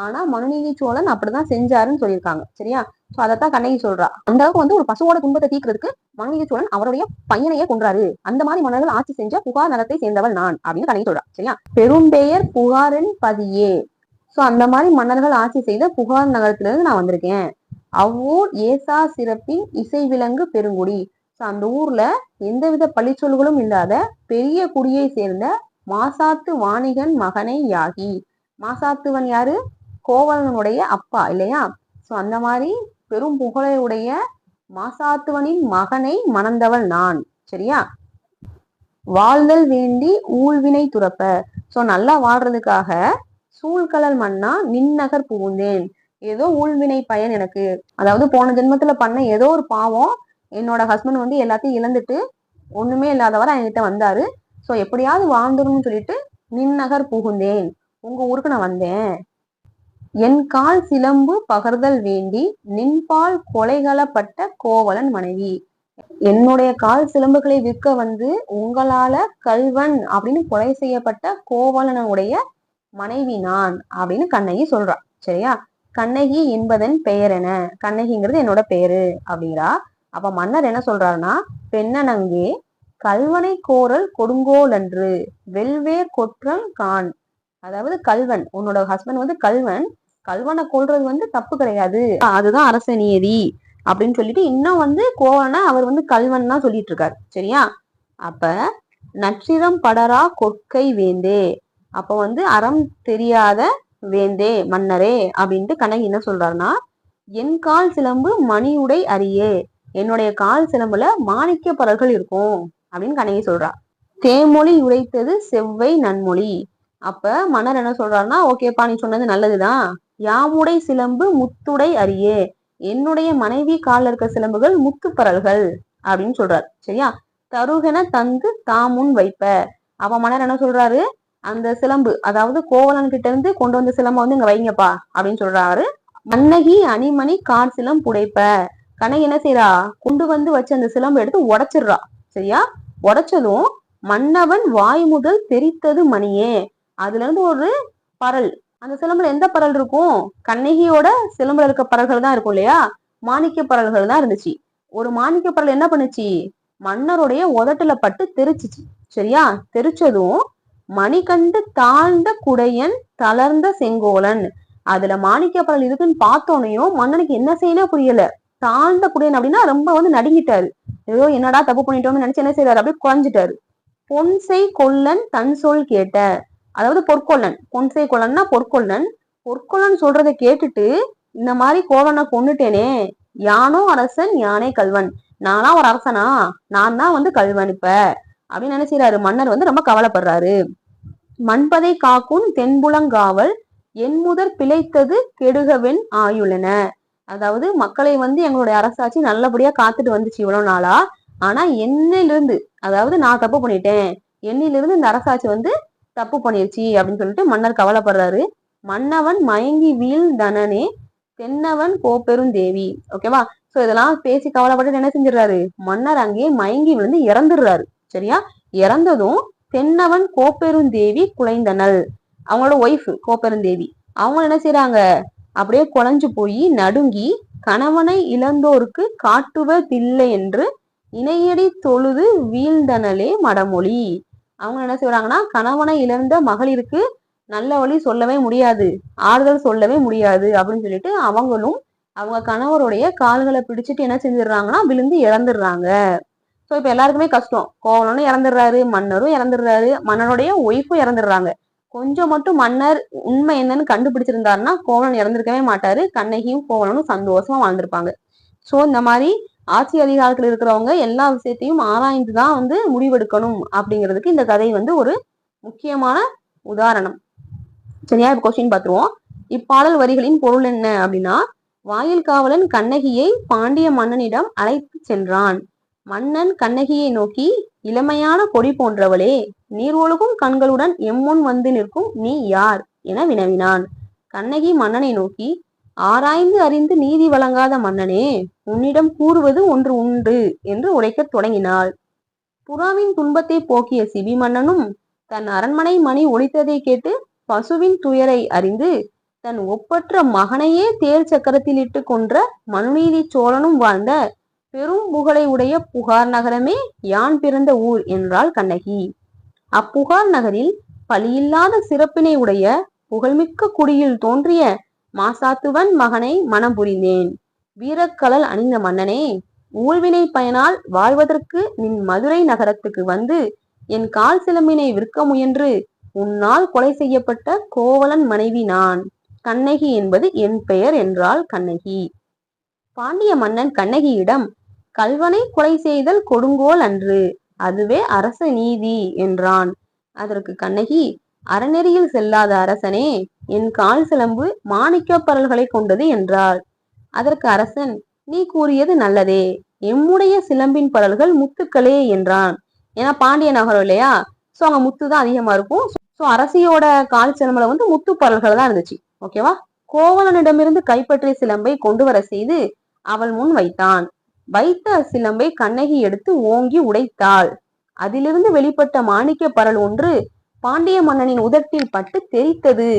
ஆனா மனுநீதி சோழன் அப்படிதான் செஞ்சாருன்னு சொல்லியிருக்காங்க. சரியா? சோ அதைத்தான் கண்ணகி சொல்றா. அந்த அளவுக்கு வந்து ஒரு பசுவோட துன்பத்தை தீர்க்கிறதுக்கு மனுநீதி சோழன் அவருடைய பையனையே கொன்றாரு. அந்த மாதிரி மன்னர்கள் ஆட்சி செஞ்ச புகார் நகரத்தை சேர்ந்தவள் நான் அப்படின்னு கண்ணகி சொல்றா. சரியா? பெரும்பெயர் புகாரின் பதியே. சோ அந்த மாதிரி மன்னர்கள் ஆட்சி செய்த புகார் நகரத்துல இருந்து நான் வந்திருக்கேன். அவ்வூர் ஏசா சிறப்பின் இசை விலங்கு பெருங்குடி. சோ அந்த ஊர்ல எந்தவித பழிச்சொல்களும் இல்லாத பெரிய குடியை சேர்ந்த மாசாத்து வாணிகன் மகனை யாகி. மாசாத்துவன் யாரு? கோவலனுடைய அப்பா இல்லையா? சோ அந்த மாதிரி பெரும் புகழையுடைய மாசாத்துவனின் மகனை மணந்தவள் நான். சரியா? வாழ்தல் வேண்டி ஊழ்வினை துறப்ப. சோ நல்லா வாழ்றதுக்காக சூழ்கலல் மன்னா நின்னகர் புகுந்தேன். ஏதோ ஊழ்வினை பயன் எனக்கு, அதாவது போன ஜென்மத்துல பண்ண ஏதோ ஒரு பாவம், என்னோட ஹஸ்பண்ட் வந்து எல்லாத்தையும் இழந்துட்டு ஒண்ணுமே இல்லாதவர் என்கிட்ட வந்தாரு. சோ எப்படியாவது வாழ்ந்துடணும்னு சொல்லிட்டு நின்னகர் புகுந்தேன், உங்க ஊருக்கு நான் வந்தேன். என் கால் சிலம்பு பகர்தல் வேண்டி நின்பால் கொலைகளப்பட்ட கோவலன் மனைவி. என்னுடைய கால் சிலம்புகளை விற்க வந்து உங்களால கல்வன் அப்படின்னு கொலை செய்யப்பட்ட கோவலனுடைய மனைவி நான் அப்படின்னு கண்ணகி சொல்றா. சரியா? கண்ணகி என்பதன் பெயர் என, கண்ணகிங்கிறது என்னோட பெயரு அப்படிங்கிறா. அப்ப மன்னர் என்ன சொல்றாருன்னா, பெண்ணனங்கே கல்வனை கோரல் கொடுங்கோல் அன்று வெல்வேர் கொற்றல் கான். அதாவது கல்வன், உன்னோட ஹஸ்பண்ட் வந்து கல்வன், கல்வனை கொல்றது வந்து தப்பு கிடையாது, அதுதான் அரச நியதி அப்படின்னு சொல்லிட்டு இன்னும் வந்து கோவலனை அவர் வந்து கல்வன் தான் சொல்லிட்டு இருக்காரு. சரியா? அப்ப நற்றிரம் படரா கொற்கை வேந்தே. அப்ப வந்து அறம் தெரியாத வேந்தே மன்னரே அப்படின்ட்டு கண்ணகி என்ன சொல்றாருன்னா, என் கால் சிலம்பு மணியுடை அரியே. என்னுடைய கால் சிலம்புல மாணிக்க பரல்கள் இருக்கும் அப்படின்னு கண்ணகி சொல்றா. தேமொழி உரைத்தது செவ்வை நன்மொழி. அப்ப மன்னர் என்ன சொல்றாருன்னா, ஓகேப்பா நீ சொன்னது நல்லதுதான், யாமுடை சிலம்பு முத்துடை அரியே. என்னுடைய மனைவி காலில் இருக்க சிலம்புகள் முத்து பரல்கள் அப்படின்னு சொல்றாரு. சரியா? தருகென தந்து தாமுன் வைப்ப. அப்ப மன்னர் என்ன சொல்றாரு, அந்த சிலம்பு, அதாவது கோவலன் கிட்ட இருந்து கொண்டு வந்த சிலம்ப வந்து இங்க வைங்கப்பா அப்படின்னு சொல்றாரு. கண்ணகி அணிமணி கார் சிலம் புடைப்ப. கண்ணகி என்ன செய்யறா, கொண்டு வந்து வச்ச அந்த சிலம்பு எடுத்து உடைச்சிடுறா. சரியா? உடைச்சதும் மன்னவன் வாய் முதல் தெரித்தது மணியே. அதுல இருந்து ஒரு பரல், அந்த சிலம்புல எந்த பரல் இருக்கும், கண்ணகியோட சிலம்புல இருக்க பரல்கள் தான் இருக்கும் இல்லையா, மாணிக்க பரல்கள் தான் இருந்துச்சு. ஒரு மாணிக்க பரல் என்ன பண்ணுச்சு, மன்னருடைய உதட்டுல பட்டு தெரிச்சிச்சு. சரியா? தெரிச்சதும் மணி கண்டு தாழ்ந்த குடையன் தளர்ந்த செங்கோலன். அதுல மாணிக்க பரல் இருக்குன்னு பார்த்தோன்னையும் மன்னனுக்கு என்ன செய்யணும் புரியல. தாழ்ந்த குடையன் அப்படின்னா ரொம்ப வந்து நடுங்கிட்டாரு. ஏதோ என்னடா தப்பு பண்ணிட்டோம்னு நினைச்சு என்ன செய்யறாரு, அப்படியே குறைஞ்சிட்டாரு. பொன்சை கொல்லன் தன் சொல் கேட்ட. அதாவது பொற்கொல்லன், பொன்சை கொல்லன்னா பொற்கொல்லன். பொற்கொல்லன் சொல்றதை கேட்டுட்டு இந்த மாதிரி கோவலனை கொன்னுட்டேனே, யானோ அரசன் யானே கல்வன், நானா ஒரு அரசனா, நான் தான் வந்து கல்வன் இப்ப அப்படின்னு நினைச்சாரு. மன்னர் வந்து ரொம்ப கவலைப்படுறாரு. மண்பதை காக்கும் தென்புலங்காவல் என் முதற் பிழைத்தது கெடுகவென் ஆயுளன. அதாவது மக்களை வந்து எங்களுடைய அரசாட்சி நல்லபடியா காத்துட்டு வந்துச்சு இவ்வளவு நாளா, ஆனா என்னிலிருந்து, அதாவது நான் தப்பு பண்ணிட்டேன், என்னிலிருந்து இந்த அரசாட்சி வந்து தப்பு பண்ணிருச்சு அப்படின்னு சொல்லிட்டு மன்னர் கவலைப்படுறாரு. மன்னவன் மயங்கி வீழ் தனனே தென்னவன் கோப்பெரும் தேவி. ஓகேவா? சோ இதெல்லாம் பேசி கவலைப்பட்டு என்ன செஞ்சிடறாரு, மன்னர் அங்கேயே மயங்கி விழுந்து இறந்துடுறாரு. சரியா? இறந்ததும் தென்னவன் கோப்பெருந்தேவி குலைந்தனள், அவங்களோட ஒய்ஃப் கோப்பெருந்தேவி, அவங்க என்ன செய்யறாங்க, அப்படியே குலைஞ்சு போய் நடுங்கி கணவனை இழந்தோருக்கு காட்டுவதில்லை என்று இணையடி தொழுது வீழ்ந்தனலே மடமொழி. அவங்க என்ன செய்யறாங்கன்னா, கணவனை இழந்த மகளிருக்கு நல்ல வழி சொல்லவே முடியாது, ஆறுதல் சொல்லவே முடியாது அப்படின்னு சொல்லிட்டு அவங்களும் அவங்க கணவருடைய கால்களை பிடிச்சிட்டு என்ன செஞ்சிடறாங்கன்னா விழுந்து இறந்துடுறாங்க. சோ இப்ப எல்லாருக்குமே கஷ்டம், கோவலனும் இறந்துடுறாரு, மன்னரும் இறந்துடுறாரு, மன்னருடைய ஒய்ஃபும் இறந்துடுறாங்க. கொஞ்சம் மட்டும் மன்னர் உண்மை என்னன்னு கண்டுபிடிச்சிருந்தாருன்னா கோவலன் இறந்திருக்கவே மாட்டாரு, கண்ணகியும் கோவலனும் சந்தோஷமா வாழ்ந்திருப்பாங்க. சோ இந்த மாதிரி ஆட்சி அதிகாரத்துல இருக்கிறவங்க எல்லா விஷயத்தையும் ஆராய்ந்துதான் வந்து முடிவெடுக்கணும் அப்படிங்கிறதுக்கு இந்த கதை வந்து ஒரு முக்கியமான உதாரணம். சரியா? இப்ப கொஸ்டின் பாத்துருவோம். இப்பாடல் வரிகளின் பொருள் என்ன அப்படின்னா, வாயில் காவலன் கண்ணகியை பாண்டிய மன்னனிடம் அழைத்து சென்றான். மன்னன் கண்ணகியை நோக்கி, இளமையான கொடி போன்றவளே, நீர் ஒழுகும் கண்களுடன் எம்முன் வந்து நிற்கும் நீ யார் என வினவினான். கண்ணகி மன்னனை நோக்கி, ஆராய்ந்து அறிந்து நீதி வழங்காத மன்னனே, உன்னிடம் கூறுவது ஒன்று உண்டு என்று உரைக்கத் தொடங்கினாள். புறாவின் துன்பத்தை போக்கிய சிபி மன்னனும் தன் அரண்மனை மணி ஒலித்ததை கேட்டு பசுவின் துயரை அறிந்து தன் ஒப்பற்ற மகனையே தேர் சக்கரத்தில் இட்டு கொன்ற மனுநீதி சோழனும் வாழ்ந்த பெரும் புகழை உடைய புகார் நகரமே யான் பிறந்த ஊர் என்றாள் கண்ணகி. அப்புகார் நகரில் பழியில்லாத சிறப்பினை உடைய புகழ்மிக்க குடியில் தோன்றிய மாசாத்துவன் மகனை மனம் புரிந்தேன். வீரக்கலல் அணிந்த மன்னனே, ஊழ்வினை பயனால் வாழ்வதற்கு நின் மதுரை நகரத்துக்கு வந்து என் கால் சிலம்பினை விற்க முயன்று உன்னால் கொலை செய்யப்பட்ட கோவலன் மனைவி நான். கண்ணகி என்பது என் பெயர் என்றாள் கண்ணகி. பாண்டிய மன்னன் கண்ணகியிடம், கல்வனை கொலை செய்தல் கொடுங்கோல் அன்று, அதுவே அரச நீதி என்றான். அதற்கு கண்ணகி, அறநெறியில் செல்லாத அரசனே, என் கால் சிலம்பு மாணிக்க பரல்களை கொண்டது என்றாள். அதற்கு அரசன், நீ கூறியது நல்லதே, எம்முடைய சிலம்பின் பரல்கள் முத்துக்களே என்றான். ஏன்னா பாண்டிய நகரம் இல்லையா, சோ அங்க முத்து தான் அதிகமா இருக்கும். சோ அரசியோட கால் சிலம்புல முத்து பரல்கள் தான் இருந்துச்சு. ஓகேவா? கோவலனிடமிருந்து கைப்பற்றிய சிலம்பை கொண்டு வர செய்து அவள் முன் வைத்தான். வைத்த சிலம்பை கண்ணகி எடுத்து ஓங்கி உடைத்தாள். அதிலிருந்து வெளிப்பட்ட மாணிக்க பரல் ஒன்று பாண்டிய மன்னனின் உதட்டில் பட்டு தெரித்தது.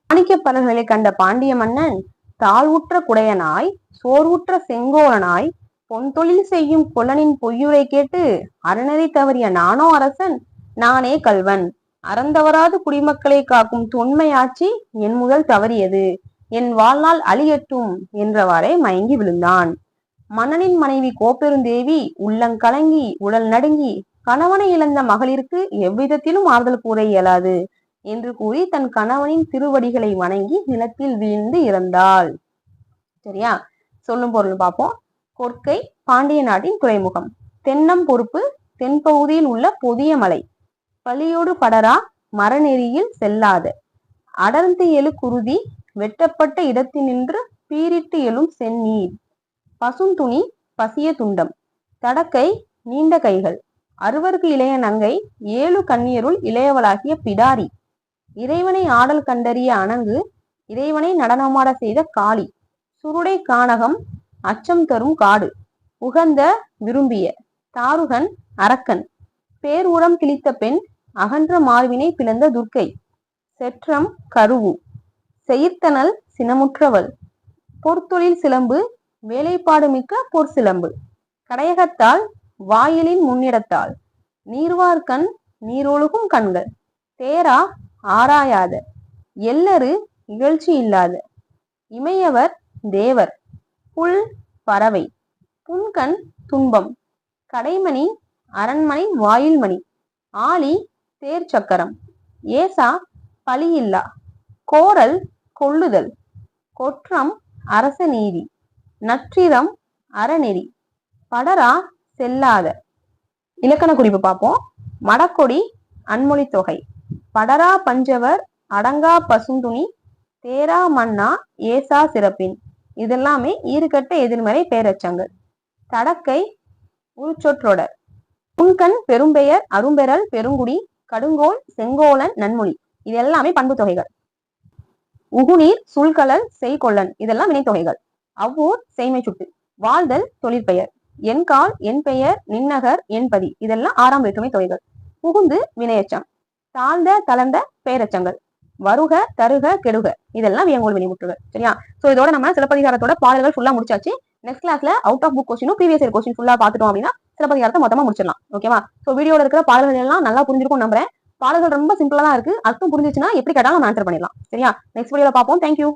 மாணிக்க பரல்களை கண்ட பாண்டிய மன்னன், தாழ்வுற்ற குடையனாய் சோர்வுற்ற செங்கோலனாய் பொன் தொழில் செய்யும் கொல்லனின் பொய்யுரை கேட்டு அறநெறி தவறிய நானோ அரசன், நானே கல்வன். அறந்தவராது குடிமக்களை காக்கும் தொன்மை ஆட்சி என் முதல் தவறியது, என் வாழ்நாள் அழியட்டும் என்றவாறே மயங்கி விழுந்தான். மன்னனின் மனைவி கோப்பெருந்தேவி உள்ளங்கலங்கி உடல் நடுங்கி, கணவனை இழந்த மகளிருக்கு எவ்விதத்திலும் ஆறுதல் கூற இயலாது என்று கூறி தன் கணவனின் திருவடிகளை வணங்கி நிலத்தில் வீழ்ந்து இறந்தாள். சரியா? சொல்லும் பொருள் பார்ப்போம். கொற்கை பாண்டிய நாட்டின் துறைமுகம். தென்னம் பொறுப்பு தென்பகுதியில் உள்ள பொதிய மலை. பழியோடு படரா மரநெறியில் செல்லாத அடர்ந்து எழு குருதி வெட்டப்பட்ட இடத்தினின்று பீரிட்டு எழும் செந்நீர். பசுந்துணி பசிய துண்டம். தடக்கை நீண்ட கைகள். அறுவருக்கு இளைய நங்கை 7 கண்ணியருள் இளையவளாகிய பிடாரி. இறைவனை ஆடல் கண்டறிய அணங்கு. இறைவனை நடனமாட செய்த காளி. சுருடை கானகம் அச்சம் தரும் காடு. உகந்த விரும்பிய தாருகன் அரக்கன். பேர் உரம் கிழித்த பெண் அகன்ற மார்பினை பிளந்த துர்க்கை. செற்றம் கருவு. செயிர்த்தனல் சினமுற்றவள். பொற்தொழில் சிலம்பு வேலைப்பாடு மிக்க பொற் சிலம்பு. கடையகத்தால் வாயிலின் முன்னிடத்தால். நீர்வார்கண் நீரொழுகும் கண்கள். தேரா ஆராயாத எல்லரு இகழ்ச்சி இல்லாத. இமையவர் தேவர். புல் பறவை. புன்கண் துன்பம். கடைமணி அரண்மனை வாயில் மணி. ஆளி தேர் சக்கரம். ஏசா பழியில்லா. கோரல் கொள்ளுதல். கொற்றம் அரச நீதி. நற்றிரம் அறநெறி. படரா செல்லாத. இலக்கண குறிப்பு பார்ப்போம். மடக்கொடி அன்மொழி தொகை. படரா பஞ்சவர் அடங்கா பசுந்துணி தேரா மன்னா ஏசா சிறப்பின். இதெல்லாமே ஈறுகட்ட எதிர்மறை பெயரச்சங்கள். தடக்கை உருச்சொற்றொடர். புன்கண் பெரும்பெயர் அரும்பெறல் பெருங்குடி கடுங்கோல் செங்கோலன் நன்மொழி. இது எல்லாமே பண்பு தொகைகள். உகுநீர் சுல்கலல் செய்கொள்ளன் இதெல்லாம் வினைத்தொகைகள். அவ்வூர் செய்மை சுட்டு. வாழ்தல் தொழிற்பெயர். என்கால் என் பெயர் நின்னகர் என்பதி இதெல்லாம் 6ஆம் வேற்றுமை தொகைகள். புகுந்து வினையச்சம். தாழ்ந்த தளர்ந்த பெயரச்சங்கள். வருக தருக கெடுக இதெல்லாம் வியங்கோல் வினைமுற்றுகள். சரியா? சோ இதோட நம்ம சிலப்பதிகாரத்தோட பாடல்கள் ஃபுல்லா முடிச்சாச்சு. நெக்ஸ்ட் கிளாஸ்ல அவுட் ஆஃப் புக் கொஸ்டினும் ப்ரீவியஸ் இயர் கொஸ்டின் ஃபுல்லா பார்த்துட்டோம் அப்படின்னா சிலப்பதிகாரத்தை மொத்தமா முடிச்சிடலாம். ஓகேவா? சோ வீடியோல இருக்கிற பாடல்கள் எல்லாம் நல்லா புரிஞ்சிருக்கும் நம்புறேன். பாடல்கள் ரொம்ப சிம்பிளா தான் இருக்கு. அர்த்தம் புரிஞ்சிச்சுன்னா எப்படி கேட்டாலும் நம்ம ஆன்சர் பண்ணிடலாம். சரியா? நெக்ஸ்ட் வீடியோல பார்ப்போம். தேங்க்யூ.